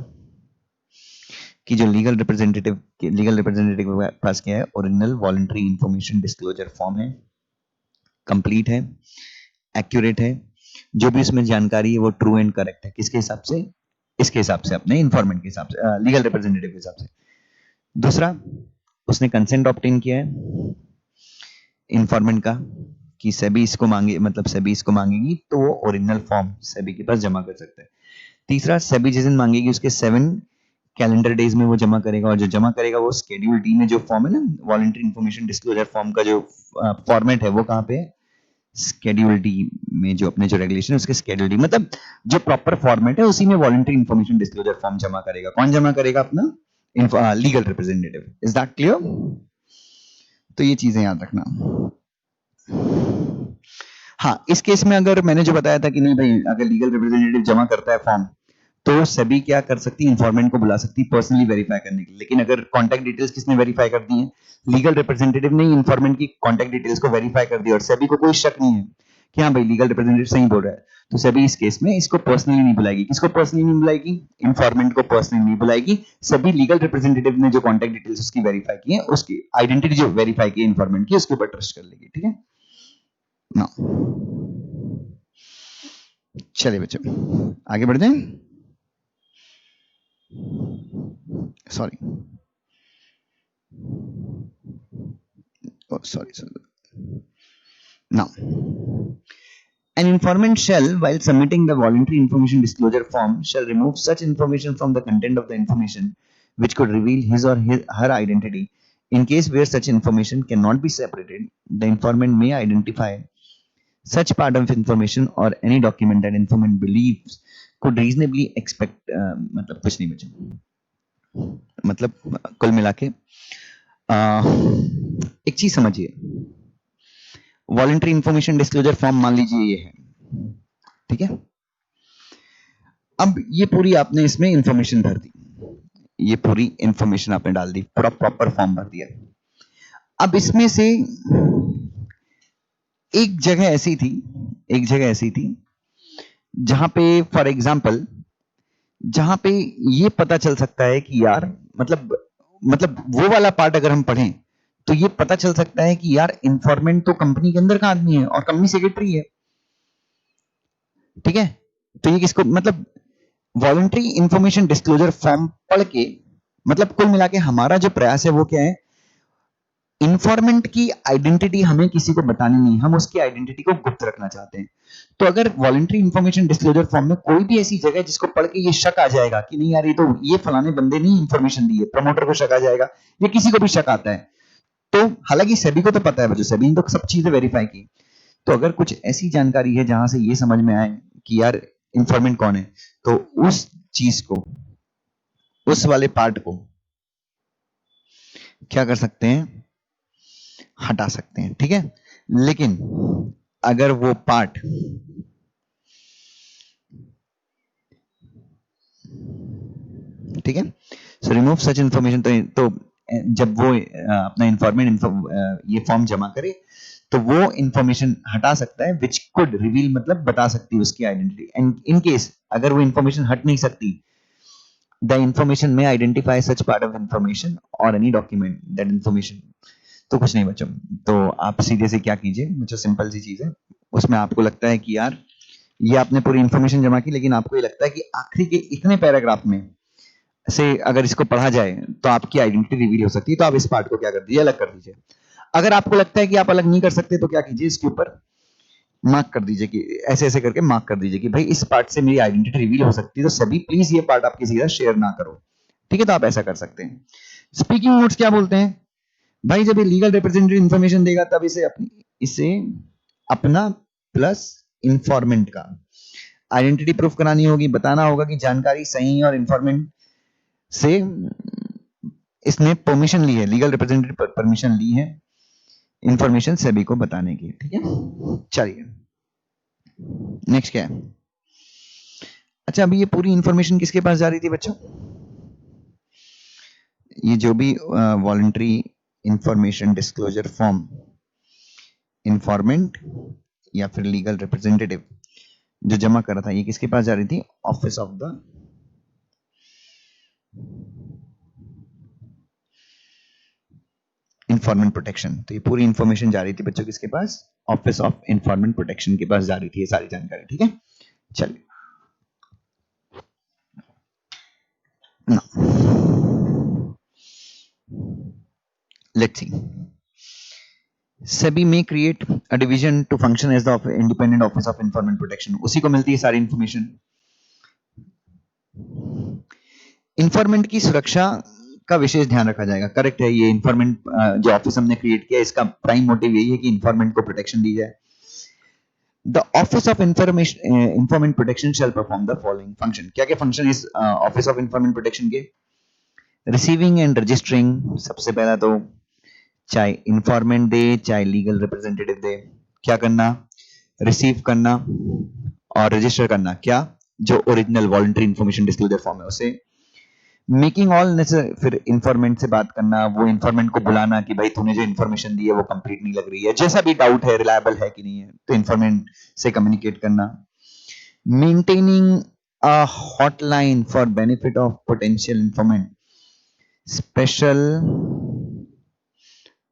A: कि जो लीगल रिप्रेजेंटेटिव के पास क्या है, original voluntary information disclosure form है, कंप्लीट है, एक्यूरेट है, जो भी उसमें जानकारी है वो ट्रू एंड करेक्ट है। किसके हिसाब से, इसके हिसाब से, अपने इन्फॉर्मेंट के हिसाब से, लीगल रिप्रेजेंटेटिव के हिसाब से। दूसरा, उसने कंसेंट ऑब्टेन किया है इन्फॉर्मेंट का कि सेबी इसको मांगे, मतलब सेबी इसको मांगेगी तो वो ओरिजिनल फॉर्म सेबी के पास जमा कर सकता है। तीसरा, सेबी जिस दिन मांगेगी उसके 7 कैलेंडर डेज में वो जमा करेगा, और जो जमा करेगा वो स्केड्यूल डी में जो फॉर्म है ना, वॉलंटरी इंफॉर्मेशन डिस्क्लोजर फॉर्म का जो फॉर्मेट है वो कहाँ पे है, स्केड्यूल डी में, जो अपने जो रेगुलेशन है उसके स्केड्यूल डी, मतलब जो प्रॉपर फॉर्मेट है उसी में वॉलंटरी इंफॉर्मेशन डिस्क्लोजर फॉर्म जमा करेगा। कौन जमा करेगा, अपना legal representative. Is that clear? तो ये चीजें याद रखना। हाँ, इस केस में अगर मैंने जो बताया था कि नहीं भाई, अगर लीगल रिप्रेजेंटेटिव जमा करता है फॉर्म तो सभी क्या कर सकती है, इन्फॉर्मेंट को बुला सकती है पर्सनली वेरीफाई करने के लिए। लेकिन अगर कॉन्टैक्ट डिटेल्स किसने वेरीफाई कर दी है, लीगल रिप्रेजेंटेटिव ने इन्फॉर्मेंट की कॉन्टैक्ट डिटेल्स को वेरीफाई कर दिया और सभी को कोई शक नहीं है कि हाँ भाई लीगल रिप्रेजेंटेटिव सही बोल रहा है, तो सभी इस केस में इसको पर्सनली नहीं बुलाएगी। किसको पर्सनली नहीं बुलाएगी, इन्फॉर्मेंट को पर्सनली नहीं बुलाएगी। सभी लीगल रिप्रेजेंटेटिव ने जो कॉन्टैक्ट डिटेल्स उसकी वेरीफाई की है, उसकी आइडेंटिटी जो वेरीफाई की इन्फॉर्मेंट की, उसके ऊपर ट्रस्ट कर लेगी। ठीक है ना, चलिए बच्चों आगे बढ़ जाएं। Sorry. Oh, sorry. Now, an informant shall, while submitting the voluntary information disclosure form, shall remove such information from the content of the information which could reveal his or her identity. In case where such information cannot be separated, the informant may identify such part of information or any document that informant believes could reasonably expect, मतलब कुछ नहीं बचा, मतलब कुल मिला के एक चीज समझिए, वॉलंटरी इंफॉर्मेशन डिस्क्लोजर फॉर्म मान लीजिए ये है, ठीक है। अब ये पूरी आपने इसमें इंफॉर्मेशन भर दी, ये पूरी इंफॉर्मेशन आपने डाल दी, पूरा प्रॉपर फॉर्म भर दिया। अब इसमें से एक जगह ऐसी थी जहां पे फॉर एग्जांपल, जहां पे ये पता चल सकता है कि यार मतलब वो वाला पार्ट अगर हम पढ़ें तो ये पता चल सकता है कि यार इन्फॉर्मेंट तो कंपनी के अंदर का आदमी है और कंपनी सेक्रेटरी है। ठीक है, तो ये किसको, मतलब वॉलंटरी इंफॉर्मेशन डिस्क्लोजर फॉर्म पढ़ के, मतलब कुल मिला के हमारा जो प्रयास है वो क्या है, इन्फॉर्मेंट की आइडेंटिटी हमें किसी को बतानी नहीं, हम उसकी आइडेंटिटी को गुप्त रखना चाहते हैं। तो अगर वॉलंटरी इंफॉर्मेशन डिस्क्लोजर फॉर्म में कोई भी ऐसी जगह है जिसको पढ़ के ये शक आ जाएगा कि नहीं यार ये फलाने बंदे ने इंफॉर्मेशन दी है, प्रमोटर को शक आ जाएगा, या किसी को भी शक आता है, तो हालांकि सेबी को तो पता है, सेबी ने तो सब चीजें वेरीफाई की, तो अगर कुछ ऐसी जानकारी है जहां से ये समझ में आए कि यार इंफॉर्मेंट कौन है, तो उस चीज को, उस वाले पार्ट को क्या कर सकते हैं, हटा सकते हैं, ठीक है। लेकिन अगर वो पार्ट ठीक है, सो रिमूव सच इंफॉर्मेशन, तो जब वो अपना इंफॉर्मेंट ये फॉर्म जमा करे तो वो इंफॉर्मेशन हटा सकता है, विच कुड रिवील मतलब बता सकती है उसकी आइडेंटिटी, एंड इन केस अगर वो इंफॉर्मेशन हट नहीं सकती, द इंफॉर्मेशन में identify such part of information और एनी डॉक्यूमेंट दैट इंफॉर्मेशन। तो कुछ नहीं बच्चों, तो आप सीधे से क्या कीजिए बच्चों, सिंपल सी चीज है, उसमें आपको लगता है कि यार ये आपने पूरी इंफॉर्मेशन जमा की, लेकिन आपको ये लगता है कि आखिरी के इतने पैराग्राफ में से अगर इसको पढ़ा जाए तो आपकी आइडेंटिटी रिवील हो सकती है, तो आप इस पार्ट को क्या कर दीजिए, अलग कर दीजिए। अगर आपको लगता है कि आप अलग नहीं कर सकते तो क्या कीजिए, इसके ऊपर मार्क कर दीजिए, कि ऐसे ऐसे करके मार्क कर दीजिए कि भाई इस पार्ट से मेरी आइडेंटिटी रिवील हो सकती है, तो सभी प्लीज ये पार्ट आप किसी के साथ शेयर ना करो, ठीक है। तो आप ऐसा कर सकते हैं। स्पीकिंग नोट्स क्या बोलते हैं भाई, जब ये लीगल रिप्रेजेंटेटिव इंफॉर्मेशन देगा तब इसे अपना प्लस इंफॉर्मेंट का आइडेंटिटी प्रूफ करानी होगी, बताना होगा कि जानकारी सही और इंफॉर्मेंट से इसने परमिशन ली है, लीगल रिप्रेजेंटेटिव परमिशन ली है इंफॉर्मेशन सभी को बताने की, ठीक है। चलिए नेक्स्ट क्या है। अच्छा, अभी ये पूरी इंफॉर्मेशन किसके पास जा रही थी बच्चों, ये जो भी वॉलंटरी इंफॉर्मेशन डिस्क्लोजर फॉर्म इंफॉर्मेंट या फिर लीगल रिप्रेजेंटेटिव जो जमा कर रहा था, ये किसके पास जा रही थी, ऑफिस ऑफ द इंफॉर्मेंट प्रोटेक्शन। तो ये पूरी इंफॉर्मेशन जा रही थी बच्चों किसके पास, ऑफिस ऑफ इंफॉर्मेंट प्रोटेक्शन के पास जा रही थी ये सारी जानकारी, ठीक है। चलिए let's see, SEBI may create a division to function as the independent office of environment protection, उसी को मिलती है सारी इंफॉर्मेशन। इन्फॉर्मेंट की सुरक्षा का विशेष ध्यान रखा जाएगा, करेक्ट है। ये इन्फॉर्मेंट जो ऑफिस हमने क्रिएट किया, इसका प्राइम मोटिव यही है कि इन्फॉर्मेंट को प्रोटेक्शन दी जाए। The office of informant protection shall perform the following function. क्या क्या फंक्शन इस ऑफिस ऑफ इंफॉर्मेंट प्रोटेक्शन के, रिसीविंग एंड रजिस्टरिंग, सबसे पहला तो चाहे इंफॉर्मेंट दे चाहे लीगल रिप्रेजेंटेटिव दे, क्या करना, रिसीव करना और रजिस्टर करना, क्या, जो original voluntary information disclosure form है उसे। मेकिंग ऑल नेसेसरी, फिर इंफॉर्मेंट से बात करना, वो इंफॉर्मेंट को बुलाना कि भाई तूने जो इंफॉर्मेशन दी है वो कंप्लीट नहीं लग रही है, जैसा भी डाउट है, रिलायबल है कि नहीं है, तो इंफॉर्मेंट से कम्युनिकेट करना। Maintaining a hotline for benefit of potential इंफॉर्मेंट, special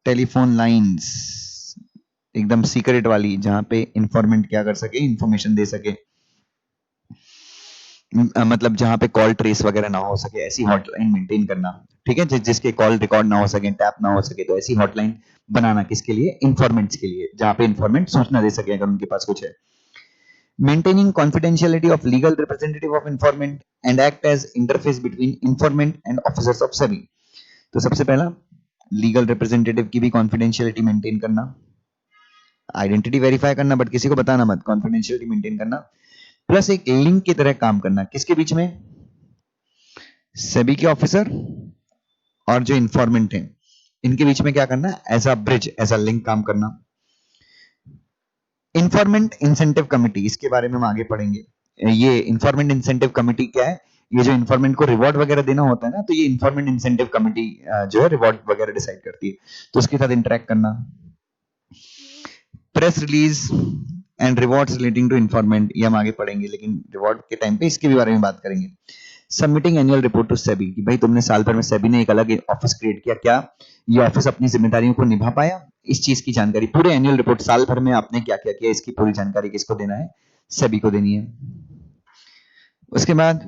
A: telephone lines, एकदम सीक्रेट वाली, जहां पे इंफॉर्मेंट क्या कर सके, इंफॉर्मेशन दे सके, मतलब जहां पे कॉल ट्रेस वगैरह ना हो सके, ऐसी हॉटलाइन मेंटेन करना, ठीक है। जिसके कॉल रिकॉर्ड ना हो सके, टैप ना हो सके, तो ऐसी हॉटलाइन बनाना, किसके लिए, इंफॉर्मेंट्स के लिए, जहां पे इंफॉर्मेंट सूचना दे सके अगर उनके पास कुछ है। Maintaining confidentiality of legal representative of informant and act as interface between informant and officers of SEBI. तो सबसे पहला लीगल रिप्रेजेंटेटिव की भी कॉन्फिडेंशियलिटी मेंटेन करना, आइडेंटिटी वेरीफाई करना, बट किसी को बताना मत, कॉन्फिडेंशियलिटी मेंटेन करना, प्लस एक लिंक की तरह काम करना, किसके बीच में, सेबी के ऑफिसर और जो इंफॉर्मेंट है, इनके बीच में क्या करना, as a bridge, as a link काम करना। इंफॉर्मेंट इंसेंटिव कमिटी, इसके बारे में हम आगे पढ़ेंगे। ये इंफॉर्मेंट इंसेंटिव कमिटी क्या है, ये जो इंफॉर्मेंट को रिवॉर्ड वगैरह देना होता है ना, तो ये इंफॉर्मेंट इंसेंटिव कमिटी जो है रिवॉर्ड वगैरह डिसाइड करती है, तो उसके साथ इंटरेक्ट करना। Press release and rewards relating to informant, ये हम आगे पढ़ेंगे, लेकिन रिवॉर्ड के टाइम पे इसके भी बारे में बात करेंगे। Submitting annual report to SEBI, कि भाई तुमने साल भर में, सेबी ने एक अलग ऑफिस क्रिएट किया, क्या ये ऑफिस अपनी जिम्मेदारियों को निभा पाया, इस चीज की जानकारी, पूरे एनुअल रिपोर्ट साल भर में आपने क्या क्या किया, इसकी पूरी जानकारी किसको देना है, सेबी को देनी है। उसके बाद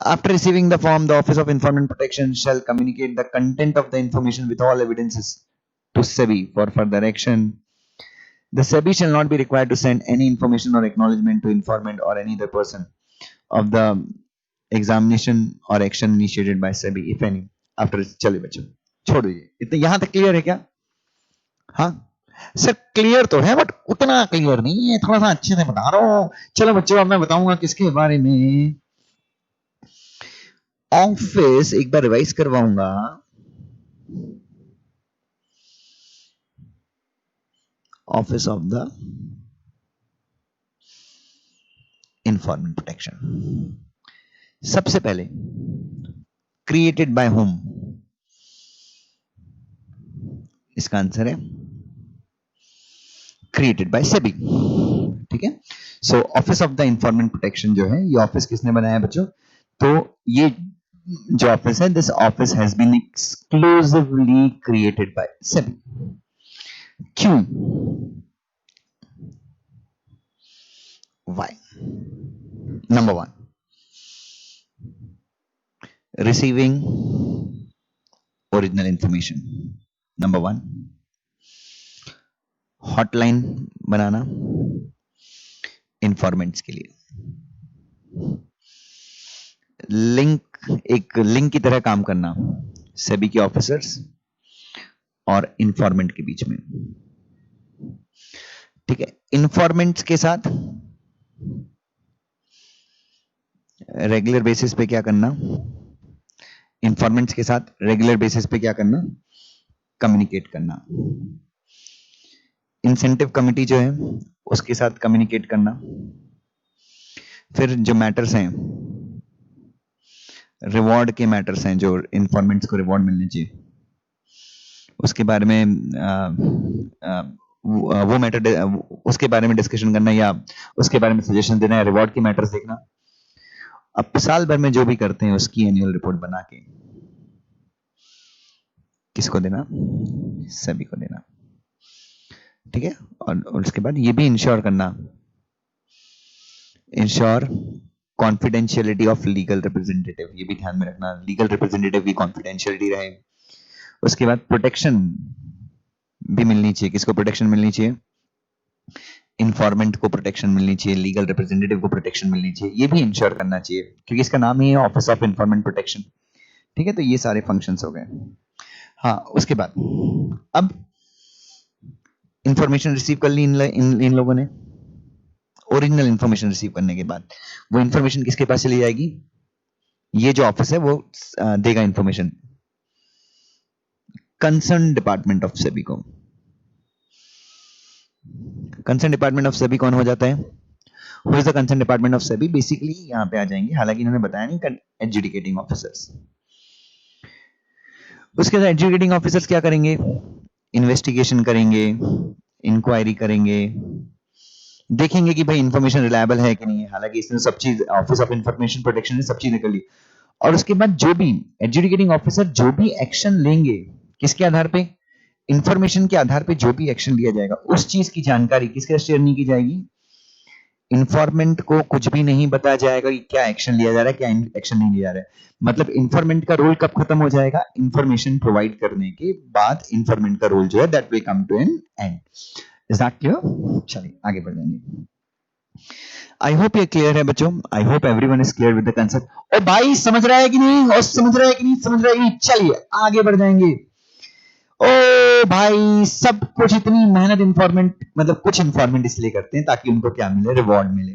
A: After receiving the form, the Office of Information Protection shall communicate the content of the information with all evidences to SEBI for further action. The SEBI shall not be required to send any information or acknowledgement to informant or any other person of the examination or action initiated by SEBI, if any. After चलिए बच्चों छोड़ दीजिए, इतना यहाँ तक clear है क्या? हाँ सर क्लियर तो है बट उतना क्लियर नहीं है, थोड़ा सा अच्छे से बता रहा हूँ. चलो बच्चों अब मैं बताऊंगा किसके बारे में. ऑफिस एक बार रिवाइज करवाऊंगा. Office of the information protection. सबसे पहले क्रिएटेड बाय होम, इसका आंसर है क्रिएटेड बाय सेबी. ठीक है. सो office of the information protection जो है ये ऑफिस किसने बनाया बच्चों? तो ये जो ऑफिस है, this office has been exclusively created by SEBI. क्यों? Why? Number one, receiving original information. Number one, hotline banana informants के लिए. एक लिंक की तरह काम करना सेबी के ऑफिसर्स और इन्फॉर्मेंट के बीच में. ठीक है. इन्फॉर्मेंट्स के साथ रेगुलर बेसिस पे क्या करना? इन्फॉर्मेंट्स के साथ रेगुलर बेसिस पे क्या करना? कम्युनिकेट करना. इंसेंटिव कमिटी जो है उसके साथ कम्युनिकेट करना. फिर जो मैटर्स हैं, रिवॉर्ड के मैटर्स हैं, जो इन्फॉर्मेंट्स को रिवॉर्ड मिलने चाहिए, उसके बारे में वो मैटर उसके बारे में डिस्कशन करना या उसके बारे में सजेशन देना या रिवॉर्ड के मैटर्स देखना. अब साल भर में जो भी करते हैं उसकी एनुअल रिपोर्ट बना के किसको देना? सभी को देना. ठीक है. और उसके बाद ये भी इंश्योर करना, ensure confidentiality of legal representative. ये भी ध्यान में रखना, लीगल रिप्रेजेंटेटिव की कॉन्फिडेंशियलिटी रहे. उसके बाद प्रोटेक्शन भी मिलनी चाहिए. किसको प्रोटेक्शन मिलनी चाहिए? इन्फॉर्मेंट को प्रोटेक्शन मिलनी चाहिए, लीगल रिप्रेजेंटेटिव को प्रोटेक्शन मिलनी चाहिए. ये भी इंश्योर करना चाहिए क्योंकि इसका नाम ही है ऑफिस ऑफ इन्फॉर्मेंट प्रोटेक्शन. ठीक है. तो ये सारे फंक्शंस हो गए. हाँ. उसके बाद अब इंफॉर्मेशन रिसीव कर ली इन लोगों ने. ओरिजिनल इंफॉर्मेशन रिसीव करने के बाद वो इंफॉर्मेशन किसके पास चली जाएगी? ये जो ऑफिस है वो देगा information concern department of SEBI को. कंसर्न डिपार्टमेंट ऑफ सेबी कौन हो जाता है? Who is the concern department of SEBI? Basically यहां पे आ जाएंगे, हालांकि इन्होंने बताया नहीं, एडजुडिकेटिंग ऑफिसर्स. उसके बाद एडजुडिकेटिंग ऑफिसर्स क्या करेंगे? इन्वेस्टिगेशन करेंगे, इंक्वायरी करेंगे, देखेंगे कि भाई इंफॉर्मेशन रिलायबल है कि नहीं है. हालांकि इसने सब चीज ऑफिस ऑफ इंफॉर्मेशन प्रोटेक्शन ने सब चीजें कर ली. और उसके बाद जो भी एडजुडिकेटिंग ऑफिसर जो भी एक्शन लेंगे, किसके आधार पे? इंफॉर्मेशन के आधार पे जो भी एक्शन लिया जाएगा उस चीज की जानकारी किसके शेयर नहीं की जाएगी? इंफॉर्मेंट को कुछ भी नहीं बताया जाएगा कि क्या एक्शन लिया जा रहा है, क्या एक्शन नहीं लिया जा रहा है. मतलब इंफॉर्मेंट का रोल कब खत्म हो जाएगा? इंफॉर्मेशन प्रोवाइड करने के बाद इंफॉर्मेंट का रोल जो है that will come to an end. Is that clear? चलिए आगे बढ़ जाएंगे. आई होप ये क्लियर है बच्चों. I hope everyone is clear with the concept. ओ भाई समझ रहा है कि नहीं? और समझ रहा है कि नहीं? समझ रहा है कि नहीं? चलिए आगे बढ़ जाएंगे. ओ भाई सब कुछ इतनी मेहनत इन्फॉर्मेंट मतलब कुछ इन्फॉर्मेंट इसलिए करते हैं ताकि उनको क्या मिले? रिवॉर्ड मिले.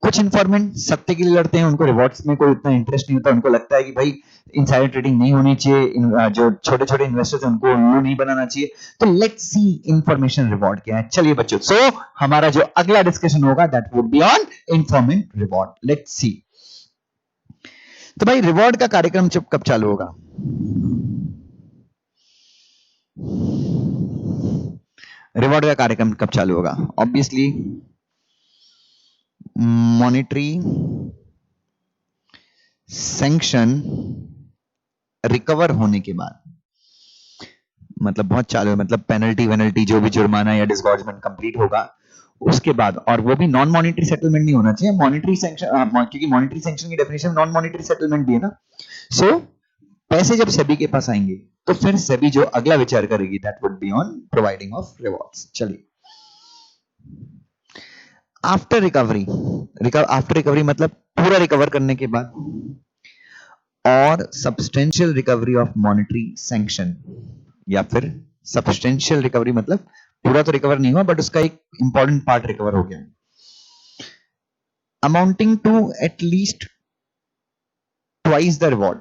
A: कुछ इन्फॉर्मेंट सत्य के लिए लड़ते हैं, उनको रिवॉर्ड्स में कोई उतना इंटरेस्ट नहीं होता. उनको लगता है कि भाई इनसाइडर ट्रेडिंग नहीं होनी चाहिए, जो छोटे छोटे इन्वेस्टर्स हैं उनको उल्लू नहीं बनाना चाहिए. तो लेट्स सी इंफॉर्मेशन रिवॉर्ड क्या है. चलिए बच्चों, सो हमारा जो अगला डिस्कशन होगा that would be on informant reward. Let's see. तो भाई रिवॉर्ड का कार्यक्रम कब चालू होगा? रिवॉर्ड का कार्यक्रम कब चालू होगा? ऑब्वियसली मॉनिटरी सैंक्शन रिकवर होने के बाद. मतलब बहुत चालू है, मतलब पेनल्टी वेनल्टी जो भी जुर्माना या डिसगॉर्जमेंट कंप्लीट होगा उसके बाद, और वो भी नॉन मॉनिटरी सेटलमेंट नहीं होना चाहिए, मॉनिटरी सैंक्शन, क्योंकि मॉनिटरी सैंक्शन की डेफिनेशन नॉन मॉनिटरी सेटलमेंट भी है ना। सो पैसे जब सेबी के पास आएंगे तो फिर सेबी जो अगला विचार करेगी that would be on providing of rewards. चलिए, आफ्टर रिकवरी, आफ्टर रिकवरी मतलब पूरा रिकवर करने के बाद, और substantial recovery of monetary sanction, या फिर सब्सटेंशियल रिकवरी मतलब पूरा तो रिकवर नहीं हुआ बट उसका एक इंपॉर्टेंट पार्ट रिकवर हो गया, amounting to at least twice the reward,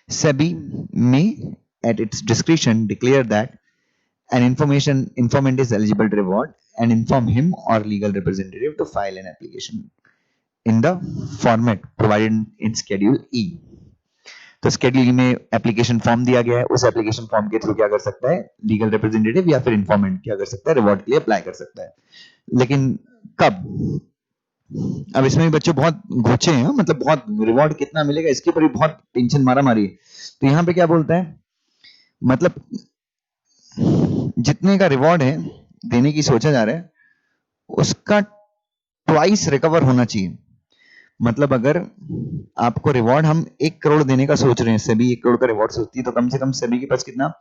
A: SEBI may at its discretion declare that an informant is eligible to reward and inform him or legal representative to file an application in the format provided in Schedule E. तो Schedule E में application form दिया गया है, उस application form के through क्या कर सकता है लीगल रिप्रेजेंटेटिव या फिर इन्फॉर्मेंट क्या कर सकता है रिवॉर्ड के लिए अप्लाई कर सकता है। लेकिन कब? अब इसमें भी बच्चों बहुत घोचे हैं, मतलब बहुत रिवॉर्ड कितना मिलेगा इसके ऊपर भी बहुत टेंशन मारा मारी है। तो यहाँ पे क्या बोलता है, मतलब जितने का रिवॉर्ड है देने की सोचा जा रहा है उसका ट्वाइस रिकवर होना चाहिए। मतलब अगर आपको रिवॉर्ड हम 1 करोड़ देने का सोच रहे हैं, सेबी 1 करोड़ का रिवॉर्ड सोचती है, तो कम से कम सेबी के पास कितना,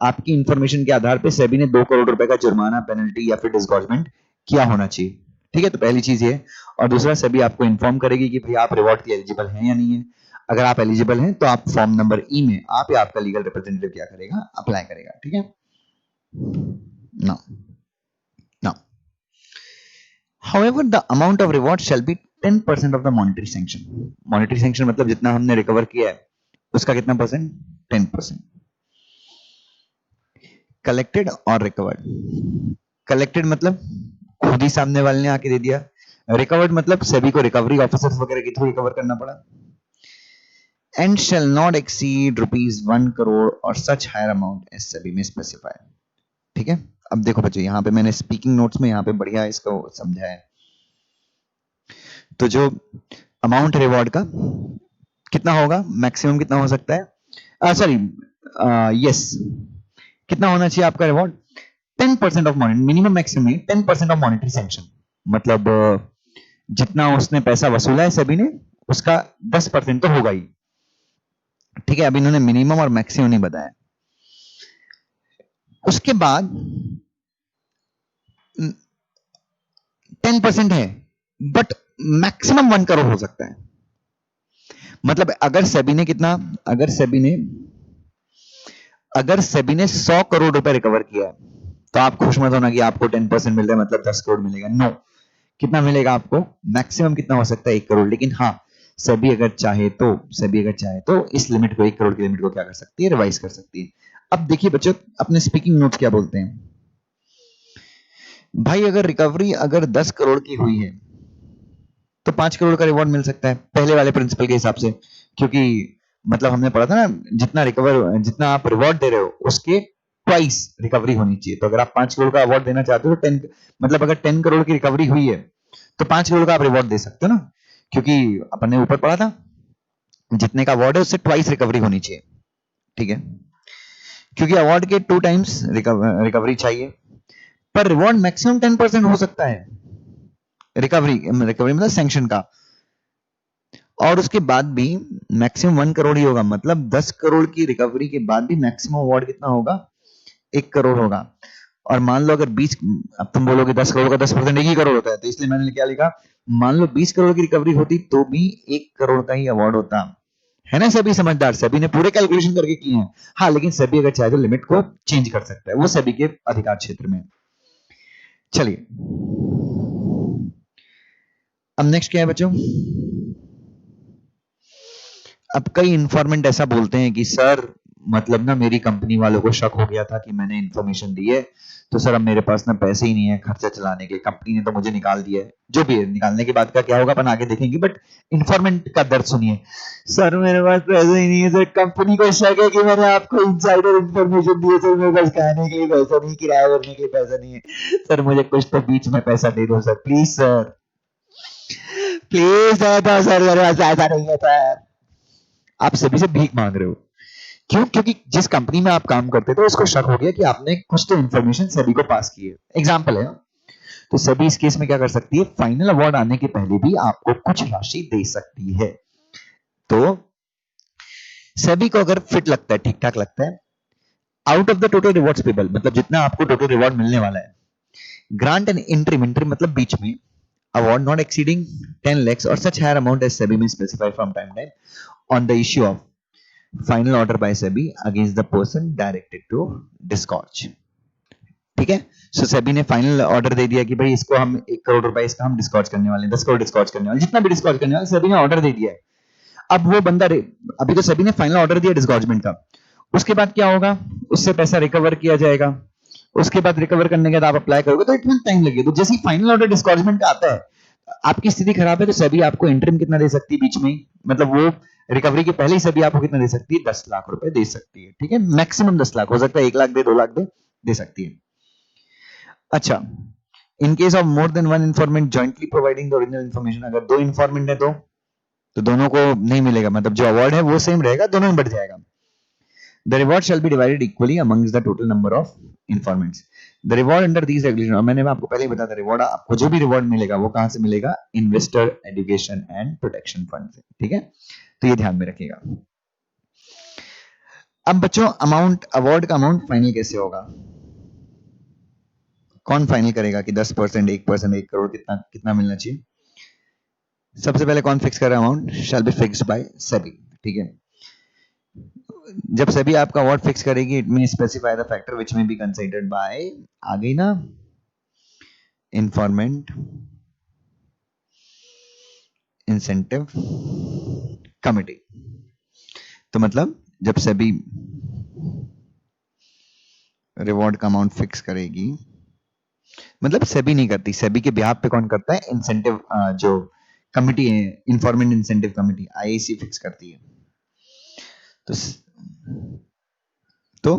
A: आपकी इंफॉर्मेशन के आधार पे सेबी ने 2 करोड़ रुपए का जुर्माना, पेनल्टी या फिर डिस्गॉर्जमेंट किया होना चाहिए। ठीक है, तो पहली चीज ये। और दूसरा, सेबी आपको इन्फॉर्म करेगी कि भाई आप रिवॉर्ड के एलिजिबल हैं या नहीं है। अगर आप एलिजिबल हैं तो आप फॉर्म नंबर ई में आप या आपका लीगल रिप्रेजेंटेटिव क्या करेगा, अप्लाई करेगा। ठीक है, now however the amount of reward shall be 10% of the monetary sanction. monetary sanction मतलब जितना हमने रिकवर किया है उसका कितना परसेंट, 10%। कलेक्टेड और रिकवर्ड, कलेक्टेड मतलब खुद ही सामने वाले ने आके दे दिया, रिकवर्ड मतलब सभी को रिकवरी ऑफिसर्स वगैरह के थ्रू रिकवर करना पड़ा। And shall not exceed ₹1 crore और such higher amount as SEBI में स्पेसिफाइड। ठीक है, अब देखो बच्चों, यहाँ पे मैंने स्पीकिंग नोट्स में यहाँ पे बढ़िया इसको समझाया है। तो जो अमाउंट रिवॉर्ड का कितना होगा, मैक्सिमम कितना हो सकता है, सॉरी यस, कितना होना चाहिए आपका reward, 10% of monetary, minimum maximum नहीं, 10% ऑफ मॉनिटरी सैंक्शन। मतलब जितना उसने पैसा वसूला है सेबी ने उसका 10% तो होगा ही। ठीक है, अब इन्होंने मिनिमम और मैक्सिमम नहीं बताया। उसके बाद 10% है बट मैक्सिमम 1 करोड़ हो सकता है। मतलब अगर सेबी ने कितना, अगर सेबी ने 100 करोड़ रुपए रिकवर किया है तो आप खुश मत होना कि आपको 10% मिल रहा है मतलब 10 करोड़ मिलेगा। नो, कितना मिलेगा आपको, मैक्सिमम कितना हो सकता है 1 करोड़। लेकिन हाँ, सेबी अगर चाहे तो इस लिमिट को, 1 करोड़ की लिमिट को क्या कर सकती है, रिवाइज कर सकती है। अब देखिए बच्चों, अपने स्पीकिंग नोट्स क्या बोलते हैं। भाई अगर रिकवरी अगर 10 करोड़ की हुई है तो 5 करोड़ का रिवॉर्ड मिल सकता है पहले वाले प्रिंसिपल के हिसाब से, क्योंकि मतलब हमने पढ़ा था ना, जितना आप रिवॉर्ड दे रहे हो उसके ट्वाइस रिकवरी होनी चाहिए। तो अगर आप 5 करोड़ का अवार्ड देना चाहते हो तो 10, मतलब अगर 10 करोड़ की रिकवरी हुई है तो 5 करोड़ का आप रिवॉर्ड दे सकते हो ना, क्योंकि अपन ने ऊपर पढ़ा था जितने का अवार्ड है उससे ट्वाइस रिकवरी होनी चाहिए। ठीक है, क्योंकि अवार्ड के 2 टाइम्स रिकवरी चाहिए, पर रिवॉर्ड मैक्सिमम 10% हो सकता है रिकवरी मतलब सैंक्शन का, और उसके बाद भी मैक्सिमम 1 करोड़ ही होगा। मतलब 10 करोड़ की रिकवरी के बाद भी मैक्सिमम अवार्ड कितना होगा, 1 करोड़ होगा। और मान लो अगर 20, अब तुम बोलोगे 10 करोड़ का 10% 1 ही करोड़ होता है, तो इसलिए मैंने क्या लिखा, मान लो 20 करोड़ की रिकवरी होती तो भी 1 करोड़ का ही अवार्ड होता है ना। सभी समझदार, सभी ने पूरे कैलकुलेशन करके किए हैं। हाँ, लेकिन सभी अगर चाहे तो लिमिट को चेंज कर सकता है, वो सभी के अधिकार क्षेत्र में। चलिए, अब नेक्स्ट क्या है बच्चों। अब कई इन्फॉर्मेंट ऐसा बोलते हैं कि सर मतलब ना मेरी कंपनी वालों को शक हो गया था कि मैंने इन्फॉर्मेशन दी है, तो सर अब मेरे पास ना पैसे ही नहीं है खर्चा चलाने के, कंपनी ने तो मुझे निकाल दिया है। जो भी है, निकालने के बाद का क्या होगा अपन आगे देखेंगे, बट इन्फॉर्मेंट का दर्द सुनिए। सर मेरे पास पैसे ही नहीं है, सर कंपनी को शक है कि मैंने आपको इनसाइडर इन्फॉर्मेशन दी है, सर मेरे पास खाने के लिए पैसा नहीं, किराया भरने के लिए पैसा नहीं है, सर मुझे कुछ तो बीच में पैसा दे दो सर, प्लीज सर, प्लीज दे दो सर, मेरे पास पैसा नहीं है सर। आप सभी से भीख मांग रहे हो। क्यों? क्योंकि जिस कंपनी में आप काम करते थे उसको शक हो गया कि आपने कुछ तो इन्फॉर्मेशन सेबी को पास की है। एग्जाम्पल है, तो सेबी इस केस में क्या कर सकती है, फाइनल अवार्ड आने के पहले भी आपको कुछ राशि दे सकती है। तो सेबी को अगर फिट लगता है, ठीक ठाक लगता है, out of the total rewards payable, मतलब जितना आपको टोटल रिवॉर्ड मिलने वाला है, ग्रांट एंड इंटरिम, इंटरिम मतलब बीच में, award not exceeding 10 lakhs or such higher amount as SEBI may specify from time to time on the issue of final order by SEBI against the person directed to disgorge। ठीक है, सो सेबी ने final order दे दिया कि भाई इसको हम 1 करोड़ रुपए इसका हम डिस्कॉर्ज करने वाले हैं, 10 करोड़ डिस्कॉर्ज करने वाले, जितना भी डिस्कॉर्ज करने वाले, सेबी ने ऑर्डर दे दिया है। अब वो बंदा अभी तो सेबी ने फाइनल ऑर्डर दिया डिस्गॉर्जमेंट का, उसके बाद क्या होगा, उससे पैसा रिकवर किया जाएगा, उसके बाद रिकवर करने के बाद आप अप्लाई करोगे तो इतना टाइम लगेगा। तो जैसे ही फाइनल ऑर्डर डिस्गॉर्जमेंट का आता है, आपकी स्थिति खराब है, तो सेबी आपको इंटरिम कितना दे सकती है बीच में, मतलब वो रिकवरी के पहले ही सेबी आपको कितना दे सकती है, 10 लाख रुपए दे सकती है। ठीक है, मैक्सिमम 10 लाख, हो सकता है 1 लाख दे, 2 लाख दे सकती है। अच्छा, in case of more than one informant jointly providing the original information, अगर 2 इन्फॉर्मेंट है तो दोनों को नहीं मिलेगा, मतलब जो अवार्ड है वो सेम रहेगा, दोनों में बढ़ जाएगा। The reward shall be divided equally amongst the total number of informants. The reward under these regulations, और मैंने आपको पहले ही बताया था, रिवॉर्ड आपको जो भी रिवॉर्ड मिलेगा वो कहां से मिलेगा, investor education and protection fund से। ठीक है, तो ये ध्यान में रखिएगा। अब बच्चों, अमाउंट, अवार्ड का अमाउंट फाइनल कैसे होगा, कौन फाइनल करेगा कि 10%, 1%, 1 करोड़ कितना कितना मिलना चाहिए? सबसे पहले कौन फिक्स कर रहा है, amount shall be fixed by SEBI. ठीक है, जब सेबी आपका अवार्ड फिक्स करेगी, it mean specify the factor which में बी कंसीडर्ड बाय, आ गई ना, इन्फॉर्मेंट इंसेंटिव कमिटी। तो मतलब जब सेबी रिवॉर्ड का अमाउंट फिक्स करेगी, मतलब सेबी नहीं करती, सेबी के बिहाफ पे कौन करता है, इंसेंटिव जो कमिटी है, informant incentive committee, IIC fix करती है। तो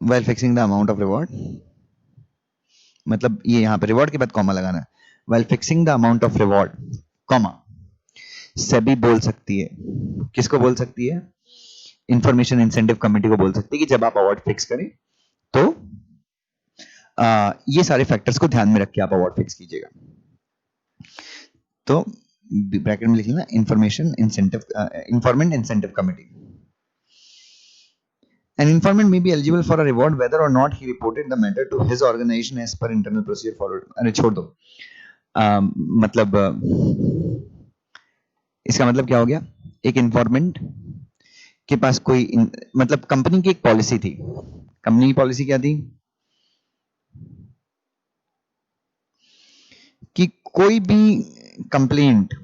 A: while fixing the amount of reward, मतलब ये यहां पे रिवॉर्ड के बाद कॉमा लगाना है, while fixing the amount of reward, comma, SEBI बोल सकती है, किसको बोल सकती है, इंफॉर्मेशन इंसेंटिव कमिटी को बोल सकती है कि जब आप अवार्ड फिक्स करें तो ये सारे फैक्टर्स को ध्यान में रख के आप अवार्ड फिक्स कीजिएगा। तो ब्रैकेट में लिख लेना, information incentive, informant incentive committee. An informant may be eligible for a reward whether or not he reported the matter to his organization as per internal procedure followed। अरे छोड़ दो, मतलब इसका मतलब क्या हो गया, एक इन्फॉर्मेंट के पास कोई मतलब कंपनी की एक पॉलिसी थी, कंपनी की पॉलिसी क्या थी कि कोई भी कंप्लेंट,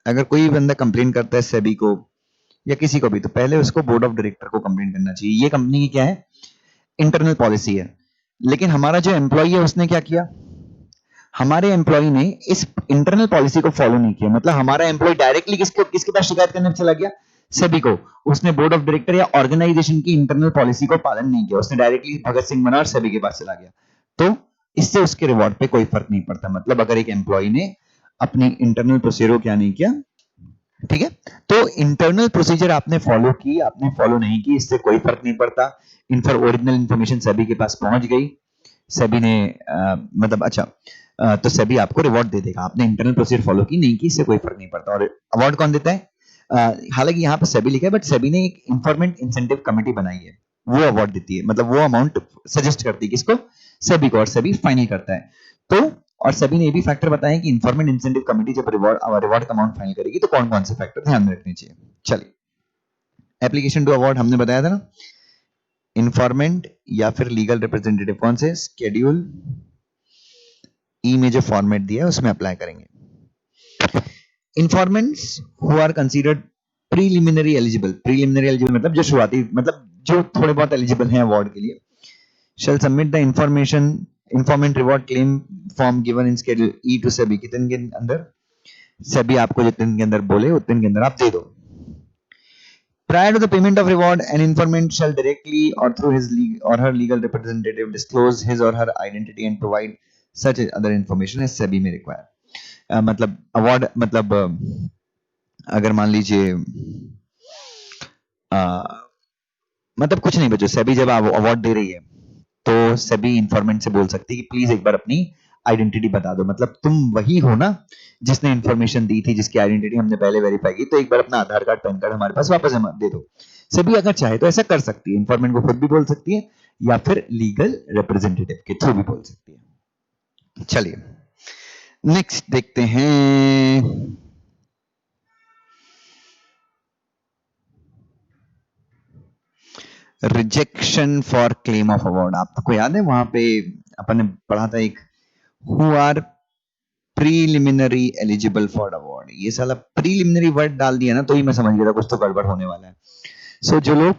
A: अगर कोई बंदा कंप्लेंट करता है सेबी को या किसी को भी, तो पहले उसको बोर्ड ऑफ डायरेक्टर को कंप्लेंट करना चाहिए। ये कंपनी की क्या है, इंटरनल पॉलिसी है। लेकिन हमारा जो एम्प्लॉय है उसने क्या किया, हमारे एम्प्लॉय ने इस इंटरनल पॉलिसी को फॉलो नहीं किया, मतलब हमारा एम्प्लॉय डायरेक्टली किसके पास शिकायत करने चला गया, सेबी को। उसने बोर्ड ऑफ डायरेक्टर या ऑर्गेनाइजेशन की इंटरनल पॉलिसी को पालन नहीं किया, उसने डायरेक्टली भगत सिंह बना और सेबी के पास चला गया। तो इससे उसके रिवॉर्ड पे कोई फर्क नहीं पड़ता, मतलब अगर एक एम्प्लॉय ने अपनी इंटरनल प्रोसीजर को क्या नहीं किया, ठीक है, तो इंटरनल प्रोसीजर आपने फॉलो की, आपने फॉलो नहीं की, इससे कोई फर्क नहीं पड़ता। ओरिजिनल इंफॉर्मेशन सेबी के पास पहुंच गई, सेबी ने मतलब अच्छा, तो सेबी आपको रिवॉर्ड दे देगा, आपने इंटरनल प्रोसीजर फॉलो की नहीं की, इससे कोई फर्क नहीं पड़ता। और अवार्ड कौन देता है, हालांकि यहाँ पे सेबी लिखा है, बट सेबी ने एक इंफॉर्मेंट इंसेंटिव कमिटी बनाई है, वो अवार्ड देती है, मतलब वो अमाउंट सजेस्ट करती है किसको, सेबी को, और सेबी फाइनल करता है। तो और सेबी ने ये भी फैक्टर बताया कि इंफॉर्मेंट इंसेंटिव कमिटी जब रिवॉर्ड का अमाउंट फाइनल करेगी तो कौन कौन से फैक्टर ध्यान में रखने चाहिए। चलिए, एप्लीकेशन टू अवार्ड हमने बताया था ना, इंफॉर्मेंट या फिर लीगल रिप्रेजेंटेटिव कौन से, शेड्यूल ई में जो फॉर्मेट दिया है उसमें अप्लाई करेंगे। Informants who are considered preliminary eligible, preliminary eligible मतलब जो शुरुआती, मतलब जो थोड़े बहुत एलिजिबल हैं अवार्ड के लिए, shall submit the informant reward claim form given in schedule E to SEBI। कितने दिन के अंदर, SEBI आपको जितने दिन के अंदर बोले उतने दिन के अंदर आप दे दो। Prior to the payment of reward, an informant shall directly or through his or her legal representative disclose his or her identity and provide such other information as SEBI may require। मतलब award, मतलब अगर मान लीजिए मतलब कुछ नहीं बच्चों, सेबी जब अवार्ड दे रही है तो सेबी इन्फॉर्मेंट से बोल सकती है कि प्लीज एक बार अपनी आइडेंटिटी बता दो, मतलब तुम वही हो ना जिसने इन्फॉर्मेशन दी थी, जिसकी आइडेंटिटी हमने पहले वेरीफाई की, तो एक बार अपना आधार कार्ड पैन कार्ड हमारे पास वापस दे दो। सेबी अगर चाहे तो ऐसा कर सकती है, इन्फॉर्मेंट को खुद भी बोल सकती है या फिर लीगल रिप्रेजेंटेटिव के थ्रू भी बोल सकती है। चलिए नेक्स्ट देखते हैं। Rejection for claim of award, आपको याद है वहां पे अपन ने पढ़ा था एक, who are preliminary eligible for award. ये साला प्रीलिमिनरी वर्ड डाल दिया ना तो ही मैं समझ गया था कुछ तो गड़बड़ होने वाला है। सो जो लोग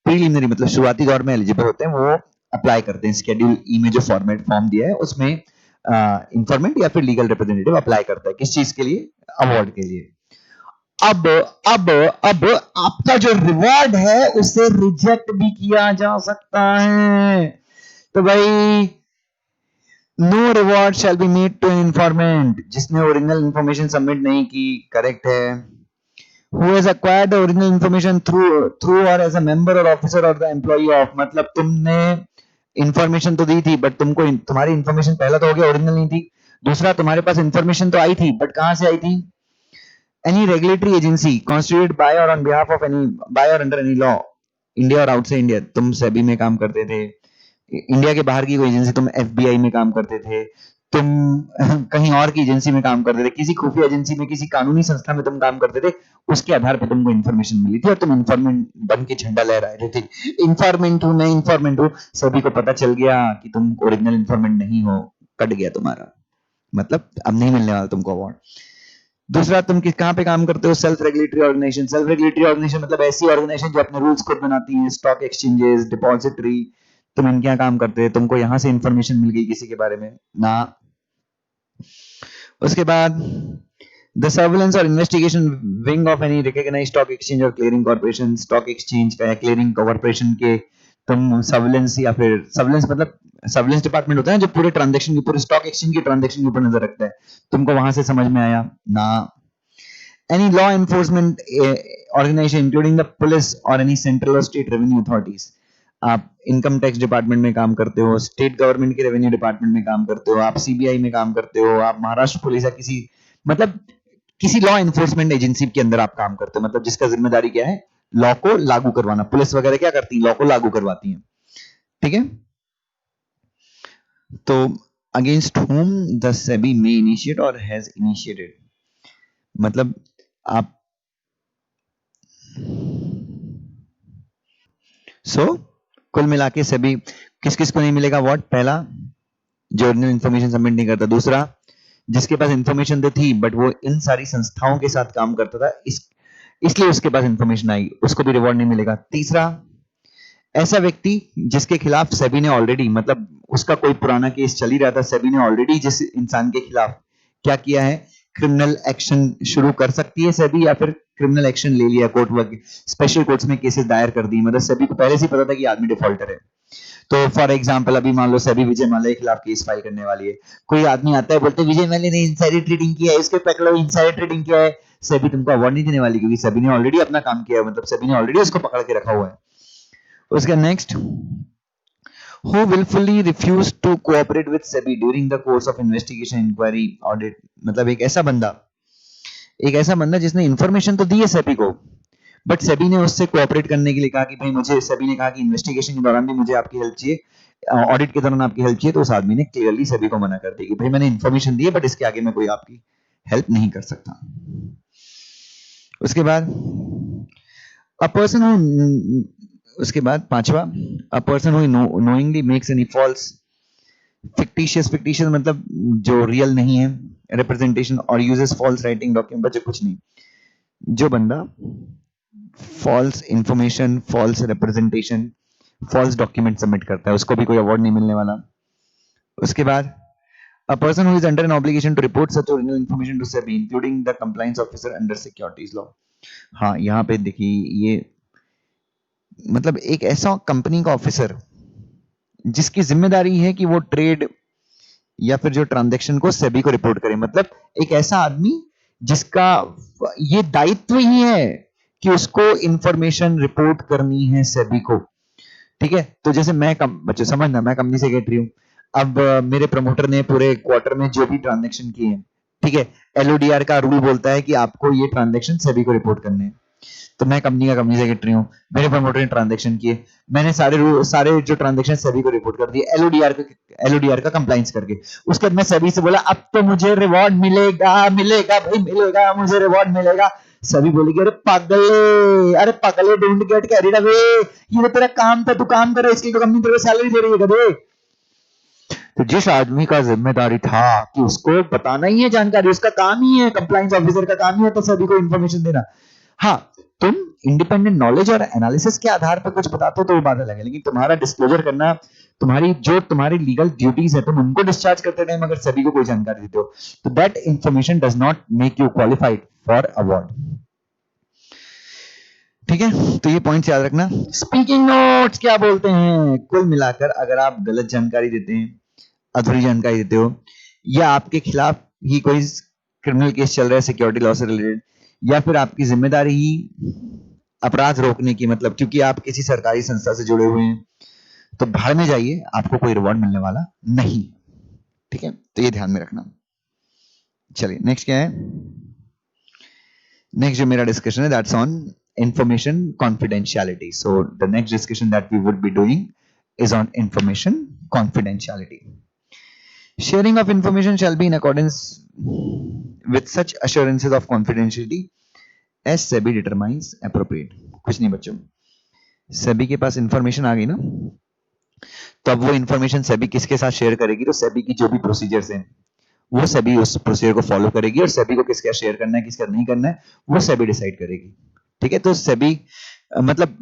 A: प्रीलिमिनरी मतलब शुरुआती दौर में एलिजिबल होते हैं वो अप्लाई करते हैं, शेड्यूल ई में जो फॉर्म दिया है उसमें इंफॉर्मेंट या फिर लीगल रिप्रेजेंटेटिव अप्लाई करता है, किस चीज के लिए, अवार्ड के लिए। अब अब आपका जो रिवॉर्ड है उसे रिजेक्ट भी किया जा सकता है। तो भाई no reward shall be made to informant, जिसने ओरिजिनल इंफॉर्मेशन सबमिट नहीं की, करेक्ट है। Who has acquired the original information through or as a member or officer or the employee of, मतलब तुमने इंफॉर्मेशन तो दी थी बट तुमको तुम्हारी इंफॉर्मेशन पहला तो हो गया ओरिजिनल नहीं थी, दूसरा तुम्हारे पास इंफॉर्मेशन तो आई थी बट कहां से आई थी, any regulatory agency constituted by or on behalf of any, by or under any law, India और आउटसाइड इंडिया, तुम सेबी में काम करते थे, इंडिया के बाहर की कोई एजेंसी, तुम एफबीआई में काम करते थे, तुम कहीं और की एजेंसी में काम करते थे, किसी खुफिया एजेंसी में, किसी कानूनी संस्था में तुम काम करते थे, उसके आधार पर तुमको इन्फॉर्मेशन मिली थी और तुम इन्फॉर्मेंट बन के झंडा लहरा रहे थे, इन्फॉर्मेंट हूं मैं, इन्फॉर्मेंट हूं, सभी को पता चल गया कि तुम ओरिजिनल इन्फॉर्मेंट नहीं हो, कट गया तुम्हारा, मतलब अब नहीं मिलने वाला तुमको अवार्ड। दूसरा, तुम किस कहां पे काम करते हो, self regulatory organization, self regulatory organization मतलब ऐसी ऑर्गेनाइजेशन जो अपने रूल्स खुद बनाती है, स्टॉक एक्सचेंजेस, डिपॉजिटरी, तुम इनके यहाँ काम करते हैं, तुमको यहां से इंफॉर्मेशन मिल गई किसी के बारे में ना। उसके बाद द सर्विलेंस और investigation wing of any recognized stock exchange और क्लियरिंग कॉर्पोरेशन, स्टॉक एक्सचेंज का या क्लियरिंग कॉर्पोरेशन के तुम सर्विलेंस या फिर सर्विलेंस मतलब सर्विलेंस डिपार्टमेंट होता है जो पूरे ट्रांजैक्शन की, पूरे स्टॉक एक्सचेंज की ट्रांजैक्शन के ऊपर नजर रखता है, तुमको वहां से समझ में आया ना। any law enforcement organization including the police or any central or state revenue authorities, आप इनकम टैक्स डिपार्टमेंट में काम करते हो, स्टेट गवर्नमेंट के रेवेन्यू डिपार्टमेंट में काम करते हो, आप सीबीआई में काम करते हो, आप महाराष्ट्र पुलिस या किसी मतलब किसी लॉ एनफोर्समेंट एजेंसी के अंदर आप काम करते हो, मतलब जिसका जिम्मेदारी क्या है, लॉ को लागू करवाना। पुलिस वगैरह क्या करती है, लॉ को लागू करवाती है, ठीक है। तो against whom the SEBI may initiate और हैज इनिशिएटेड, मतलब आप कुल मिला के सभी किस किस को नहीं मिलेगा अवार्ड, पहला जो ओरिजिनल इंफॉर्मेशन सबमिट नहीं करता, दूसरा जिसके पास इंफॉर्मेशन तो थी बट वो इन सारी संस्थाओं के साथ काम करता था, इसलिए उसके पास इंफॉर्मेशन आई, उसको भी रिवॉर्ड नहीं मिलेगा। तीसरा, ऐसा व्यक्ति जिसके खिलाफ सेबी ने ऑलरेडी, मतलब उसका कोई पुराना केस चल ही रहा था, सेबी ने ऑलरेडी जिस इंसान के खिलाफ क्या किया है, क्रिमिनल एक्शन शुरू कर सकती है सेबी, या फिर क्रिमिनल एक्शन ले लिया कोर्ट वर्ग स्पेशल कोर्ट्स में केसेस दायर कर दी, मतलब सेबी को पहले से पता था कि आदमी डिफॉल्टर है। तो फॉर एग्जांपल अभी मान लो सेबी विजय माल्या के खिलाफ केस फाइल करने वाली है, कोई आदमी आता है बोलते विजय माल्या ने इनसाइडर ट्रेडिंग किया है, इसके पकड़ो इनसाइडर ट्रेडिंग किया है, सेबी तुमको अवार्ड नहीं देने वाली क्योंकि सेबी ने ऑलरेडी अपना काम किया है, मतलब सेबी ने ऑलरेडी उसको पकड़ के रखा हुआ है। उसका next, who willfully refused to cooperate with SEBI during the course of investigation, inquiry, audit, मतलब एक ऐसा बंदा जिसने इंफॉर्मेशन तो दी है सेबी को बट सेबी ने उससे कोऑपरेट करने के लिए कहा कि भाई मुझे, सेबी ने कहा कि इन्वेस्टिगेशन के दौरान भी मुझे आपकी हेल्प चाहिए, ऑडिट के दौरान आपकी हेल्प चाहिए, तो उस आदमी ने क्लियरली सेबी को मना कर दिया कि भाई मैंने इंफॉर्मेशन दी है बट इसके आगे मैं कोई आपकी हेल्प नहीं कर सकता। उसके बाद अ पर्सन, उसके बाद पांचवा, a person who knowingly makes any false fictitious मतलब जो रियल नहीं है रिप्रेजेंटेशन और यूजेस फॉल्स राइटिंग डॉक्यूमेंट, बच्चे कुछ नहीं, जो बंदा false information, false representation, false document submit करता है उसको भी कोई अवार्ड नहीं मिलने वाला। उसके बाद a person who is under an obligation to report such original information to SEBI including the compliance officer under securities law, हाँ यहाँ पे देखिए ये मतलब एक ऐसा कंपनी का ऑफिसर जिसकी जिम्मेदारी है कि वो ट्रेड या फिर जो ट्रांजैक्शन को सेबी को रिपोर्ट करे, मतलब एक ऐसा आदमी जिसका ये दायित्व ही है कि उसको इंफॉर्मेशन रिपोर्ट करनी है सेबी को। ठीक है, तो जैसे मैं बच्चों समझना, मैं कंपनी सेक्रेटरी हूं। अब मेरे प्रमोटर ने पूरे क्वार्टर में जो भी ट्रांजैक्शन किए हैं, ठीक है, एलओडीआर का रूल बोलता है कि आपको ये ट्रांजैक्शन सेबी को रिपोर्ट करने हैं। तो मैं कंपनी सेक्रेटरी हूँ, मेरे प्रमोटर ने ट्रांजैक्शन किए, मैंने सारे जो ट्रांजैक्शन सेबी को रिपोर्ट कर दिए एलओडीआर का कंप्लाइंस करके। उसके बाद मैं सेबी से बोला अब तो मुझे रिवॉर्ड मिलेगा, मिलेगा भाई मिलेगा, मुझे रिवॉर्ड मिलेगा। सभी बोलेगी अरे पगले डोंट गेट कैरिड अवे, ये तो तेरा काम था, तू काम कर रहा है, इसकी तो कंपनी तेरे को सैलरी दे रही है गधे। तो जिस आदमी का जिम्मेदारी था कि उसको बताना ही है जानकारी, उसका काम ही है, कंप्लाइंस ऑफिसर का काम ही होता है सभी को इन्फॉर्मेशन देना। हाँ, तुम इंडिपेंडेंट नॉलेज और एनालिसिस के आधार पर कुछ बताते हो तो वो बात अलग है, लेकिन तुम्हारा डिस्क्लोजर करना, तुम्हारी लीगल ड्यूटीज है, तुम उनको डिस्चार्ज करते टाइम अगर सभी को कोई जानकारी देते हो तो that information does not make you qualified for award. ठीक है, तो ये पॉइंट याद रखना। स्पीकिंग नोट्स क्या बोलते हैं? कुल मिलाकर अगर आप गलत जानकारी देते हैं, अधूरी जानकारी देते हो, या आपके खिलाफ ही कोई क्रिमिनल केस चल रहा है सिक्योरिटी लॉ से रिलेटेड, या फिर आपकी जिम्मेदारी ही अपराध रोकने की, मतलब क्योंकि आप किसी सरकारी संस्था से जुड़े हुए हैं, तो भाड़ में जाइए, आपको कोई रिवॉर्ड मिलने वाला नहीं। ठीक है, तो ये ध्यान में रखना। चलिए नेक्स्ट क्या है? नेक्स्ट जो मेरा डिस्कशन है that's on information confidentiality. So the next discussion that we would be doing is on information confidentiality. Sharing of information shall be in accordance with such assurances of confidentiality as SEBI determines appropriate. कुछ नहीं बच्चों, SEBI के पास information आ गई ना, तो अब वो information SEBI किसके साथ शेयर करेगी? तो SEBI की जो भी प्रोसीजर्स हैं वो SEBI उस प्रोसीजर को फॉलो करेगी, और SEBI को किसका शेयर करना है किसका नहीं करना है वो SEBI डिसाइड करेगी। ठीक है, तो SEBI मतलब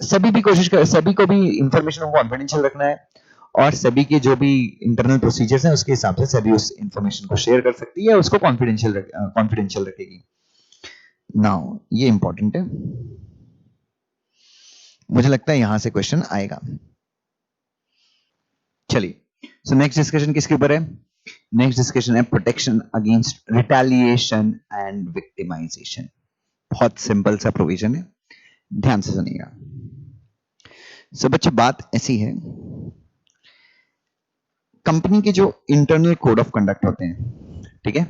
A: SEBI भी कोशिश कर, SEBI को भी इंफॉर्मेशन को कॉन्फिडेंशियल रखना है, और SEBI के जो भी इंटरनल प्रोसीजर्स हैं उसके हिसाब से SEBI उस इंफॉर्मेशन को शेयर कर सकती है, उसको कॉन्फिडेंशियल रखेगी। नाउ ये इंपॉर्टेंट है, मुझे लगता है यहां से क्वेश्चन आएगा। चलिए, सो नेक्स्ट डिस्कशन किसके ऊपर है? नेक्स्ट डिस्कशन है protection against retaliation and victimisation. बहुत सिंपल सा प्रोविजन है, ध्यान से सुनिएगा। सो बच्चों बात ऐसी है, कंपनी के जो इंटरनल कोड ऑफ कंडक्ट होते हैं, ठीक है,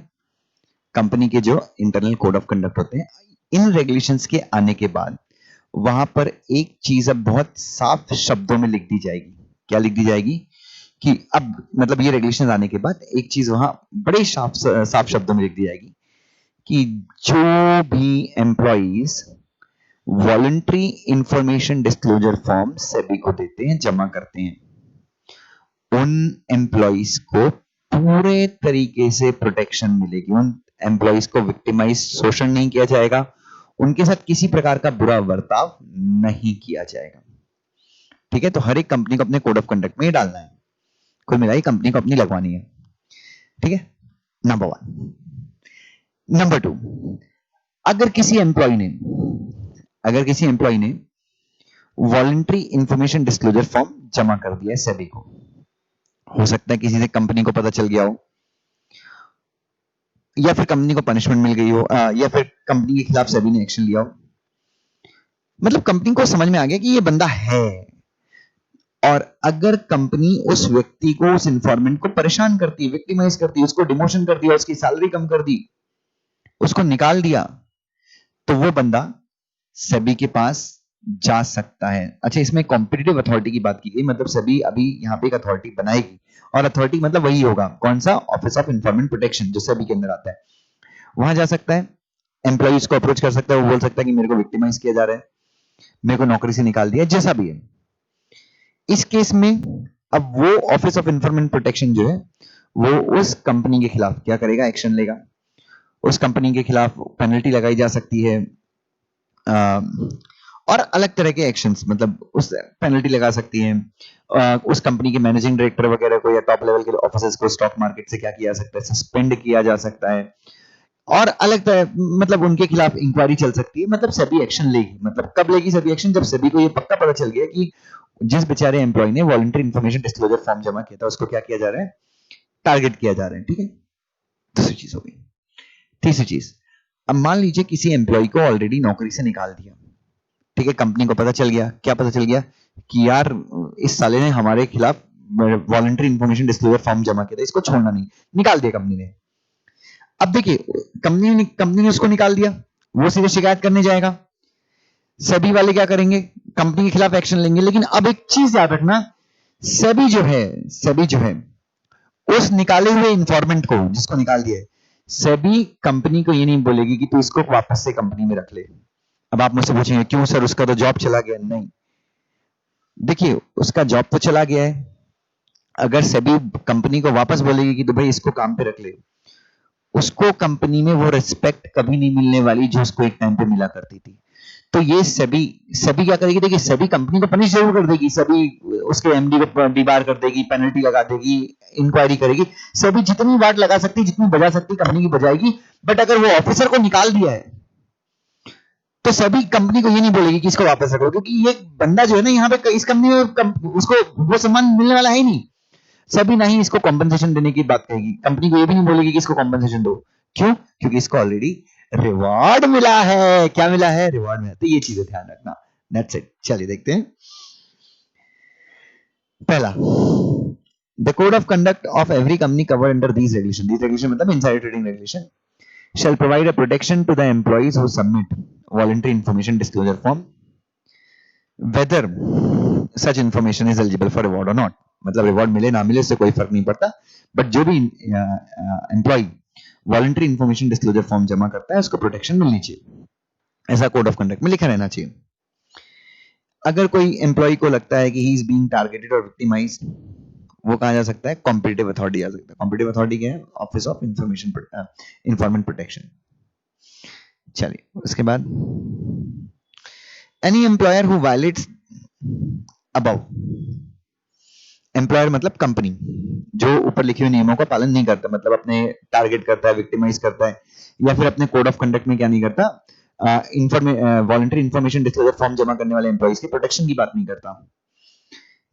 A: कंपनी के जो इंटरनल कोड ऑफ कंडक्ट होते हैं, इन रेगुलेशंस के आने के बाद वहां पर एक चीज अब बहुत साफ शब्दों में लिख दी जाएगी। क्या लिख दी जाएगी? कि अब मतलब ये रेगुलेशन आने के बाद एक चीज वहां बड़े साफ शब्दों में लिख दी जाएगी कि जो भी employees voluntary information disclosure form SEBI को देते हैं, जमा करते हैं, उन एम्प्लॉइज को पूरे तरीके से प्रोटेक्शन मिलेगी। उन एम्प्लॉइज को विक्टिमाइज, शोषण नहीं किया जाएगा, उनके साथ किसी प्रकार का बुरा बर्ताव नहीं किया जाएगा। ठीक है, तो हर एक कंपनी को अपने कोड ऑफ कंडक्ट में ये डालना है, कुल मिलाई कंपनी को अपनी लगवानी है। ठीक है, नंबर 1। नंबर 2, अगर किसी एम्प्लॉय ने वॉलंटरी इंफॉर्मेशन डिस्क्लोजर फॉर्म जमा कर दिया है सेबी को, हो सकता है किसी से कंपनी को पता चल गया हो, या फिर कंपनी को पनिशमेंट मिल गई हो, या फिर कंपनी के खिलाफ सेबी ने एक्शन लिया हो, मतलब कंपनी को समझ में आ गया कि ये बंदा है, और अगर कंपनी उस व्यक्ति को, उस इंफॉर्मेंट को परेशान करती है, विक्टिमाइज करती है, उसको डिमोशन कर दिया, उसकी सैलरी कम कर दी, उसको निकाल दिया, तो वो बंदा सेबी के पास जा सकता है। अच्छा, इसमें कॉम्पिटिटिव अथॉरिटी की बात की गई, मतलब सेबी अभी यहां पे एक अथॉरिटी बनाएगी, और अथॉरिटी मतलब वही होगा, कौन सा? ऑफिस ऑफ इन्फॉर्मेंट प्रोटेक्शन, जो सेबी के अंदर आता है। वहां जा सकता है, एम्प्लॉइज को अप्रोच कर सकता है, वो बोल सकता है कि मेरे को विक्टिमाइज किया जा रहा है, मेरे को नौकरी से निकाल दिया, जैसा भी है। इस केस में अब वो ऑफिस ऑफ इन्फॉर्मेंट प्रोटेक्शन जो है वो उस कंपनी के खिलाफ क्या करेगा? एक्शन लेगा। उस कंपनी के खिलाफ पेनल्टी लगाई जा सकती है, और अलग तरह के एक्शंस, मतलब उस पेनल्टी लगा सकती है, उस कंपनी के मैनेजिंग डायरेक्टर वगैरह को या टॉप लेवल के ऑफिसर्स को स्टॉक मार्केट से क्या किया जा सकता है? सस्पेंड किया जा सकता है, और अलग तरह, मतलब उनके खिलाफ इंक्वायरी चल सकती है, मतलब सेबी एक्शन लेगी। मतलब कब लेगी सेबी एक्शन? जब सेबी को ये पक्का पता चल गया कि जिस बेचारे एम्प्लॉय ने वॉलंटरी इंफॉर्मेशन डिस्क्लोजर फॉर्म जमा किया था उसको क्या किया जा रहा है? टारगेट किया जा रहा है। ठीक है, दूसरी चीज हो गई। तीसरी चीज, अब मान लीजिए किसी एम्प्लॉय को ऑलरेडी नौकरी से निकाल दिया, ठीक है, कंपनी को पता चल गया, क्या पता चल गया कि यार इस साले ने हमारे खिलाफ वॉलंटरी इंफॉर्मेशन डिस्क्लोजर फॉर्म जमा किया था, इसको छोड़ना नहीं, निकाल दिया कंपनी ने। अब देखिए कंपनी ने उसको निकाल दिया, वो सीधे शिकायत करने जाएगा, सभी वाले क्या करेंगे, कंपनी के खिलाफ एक्शन लेंगे। लेकिन अब एक चीज याद रखना, सभी जो है उस निकाले हुए इंफॉर्मेंट को, जिसको निकाल दिया है, सभी कंपनी को ये नहीं बोलेगी कि तू इसको वापस से कंपनी में रख ले। अब आप मुझसे पूछेंगे क्यों सर, उसका तो जॉब चला गया। नहीं, देखिए उसका जॉब तो चला गया है, अगर सभी कंपनी को वापस बोलेगी कि तो भाई इसको काम पे रख ले, उसको कंपनी में वो रिस्पेक्ट कभी नहीं मिलने वाली जो उसको एक टाइम पे मिला करती थी। तो ये सभी क्या करेगी, देखिए सभी कंपनी को पनिश जरूर कर देगी, सभी उसके एमडी को डीबार कर देगी, पेनल्टी लगा देगी, इंक्वायरी करेगी, सभी जितनी वाट लगा सकती, जितनी बजा सकती कंपनी की बजाएगी। बट अगर वो ऑफिसर को निकाल दिया है तो सभी कंपनी को ये नहीं बोलेगी कि इसको वापस रखो, क्योंकि ये बंदा जो है ना यहाँ पे इस कंपनी में उसको वो सम्मान मिलने वाला है ही नहीं। सभी ना ही इसको कॉम्पनसेशन देने की बात कहेगी, कंपनी को ये भी नहीं बोलेगी कि इसको कॉम्पनसेशन दो। क्यों? क्योंकि इसको ऑलरेडी रिवॉर्ड मिला है। क्या मिला है? रिवॉर्ड मिला। तो ये चीजें ध्यान रखना। That's it. चलिए देखते हैं पहला, the code of conduct of every company covered under these regulation. These regulation मतलब insider trading regulation shall provide a protection to the employees who submit voluntary information disclosure form whether such information is eligible for reward or not। मतलब reward मिले ना मिले उससे कोई फर्क नहीं पड़ता, बट जो भी employ voluntary information disclosure form जमा करता है उसको प्रोटेक्शन मिलनी चाहिए, ऐसा कोड ऑफ कंडक्ट में लिखा रहना चाहिए। अगर कोई एम्प्लॉय को लगता है कि ही इज बीइंग टारगेटेड और विक्टिमाइज्ड, वो कहा जा सकता है कॉम्पिटिटिव अथॉरिटी आ सकता है। कॉम्पिटिटिव अथॉरिटी क्या है? Office of information protection. चलिए उसके बाद, any employer who violets above, employer मतलब कंपनी जो ऊपर लिखे हुए नियमों का पालन नहीं करता, मतलब अपने टारगेट करता है, विक्टिमाइज करता है, या फिर अपने कोड ऑफ कंडक्ट में क्या नहीं करता, वॉलंटरी इंफॉर्मेशन डिस्क्लोजर फॉर्म जमा करने वाले एम्प्लॉइज की प्रोटेक्शन की बात नहीं करता,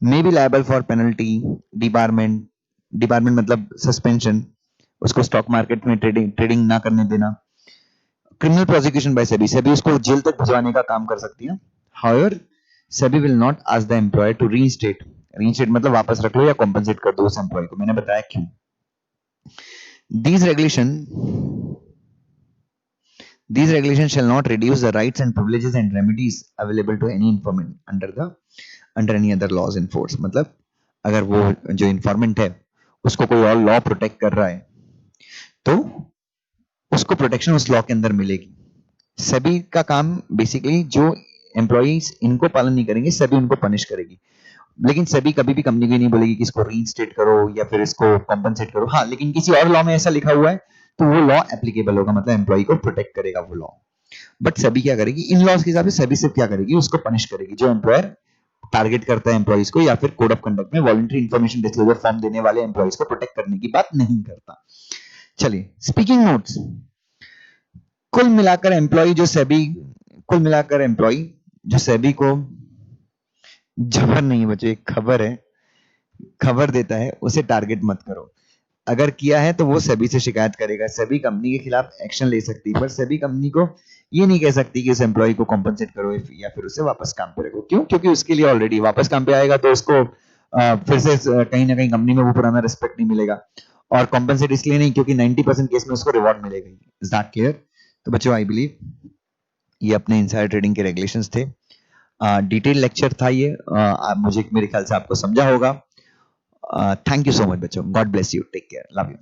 A: may be liable for penalty, debarment, debarment मतलब सस्पेंशन, उसको स्टॉक मार्केट में ट्रेडिंग ना करने देना, criminal prosecution by SEBI, SEBI उसको जेल तक भिजवाने का काम कर सकती है। However SEBI will not ask the employer to reinstate, reinstate मतलब वापस रख लो या कॉम्पनसेट कर दो उस एम्प्लॉय को। मैंने बताया क्यों। These regulations shall not reduce the rights and privileges and remedies available to any informant under any other laws in force। मतलब अगर वो जो इंफॉर्मेंट है उसको कोई और लॉ प्रोटेक्ट कर रहा है तो उसको प्रोटेक्शन उस लॉ के अंदर मिलेगी। सभी का काम बेसिकली, जो एम्प्लॉइज इनको पालन नहीं करेंगे सभी उनको पनिश करेगी, लेकिन सभी कभी भी कंपनी को नहीं बोलेगी कि इसको रीइंस्टेट करो या फिर इसको कॉम्पनसेट करो। हाँ, लेकिन किसी और लॉ में ऐसा लिखा हुआ है तो वो लॉ एप्लीकेबल होगा, मतलब एम्प्लॉय को प्रोटेक्ट करेगा वो लॉ। बट सभी क्या करेगी, इन लॉज के हिसाब से सभी सिर्फ क्या करेगी, उसको पनिश करेगी जो एम्प्लॉयर टारगेट करता है एम्प्लॉइज को, या फिर कोड ऑफ कंडक्ट में वॉलंटरी इंफॉर्मेशन डिस्क्लोजर फॉर्म देने वाले एम्प्लॉइज को प्रोटेक्ट करने की बात नहीं करता। चलिए स्पीकिंग नोट्स। कुल मिलाकर एम्प्लॉय जो सेबी को जबर नहीं बचे, खबर है, खबर देता है उसे टारगेट मत करो। अगर किया है तो वो सेबी से शिकायत करेगा, सेबी कंपनी के खिलाफ एक्शन ले सकती है, पर सेबी कंपनी को ये नहीं कह सकती कि उस एम्प्लॉय को कॉम्पनसेट करो या फिर उसे वापस काम पे रखो। क्यों? क्योंकि उसके लिए ऑलरेडी वापस काम पे आएगा तो उसको फिर से कहीं ना कहीं कंपनी में वो पुराना रिस्पेक्ट नहीं मिलेगा, और कॉम्पनसेट इसलिए नहीं क्योंकि 90% केस में उसको रिवॉर्ड मिलेगा। Is that clear? तो बच्चों आई बिलीव ये अपने इनसाइडर ट्रेडिंग के रेगुलेशंस थे। डिटेल लेक्चर था ये, मुझे मेरे ख्याल से आपको समझा होगा। थैंक यू सो मच बच्चों, God bless you, take care, love you.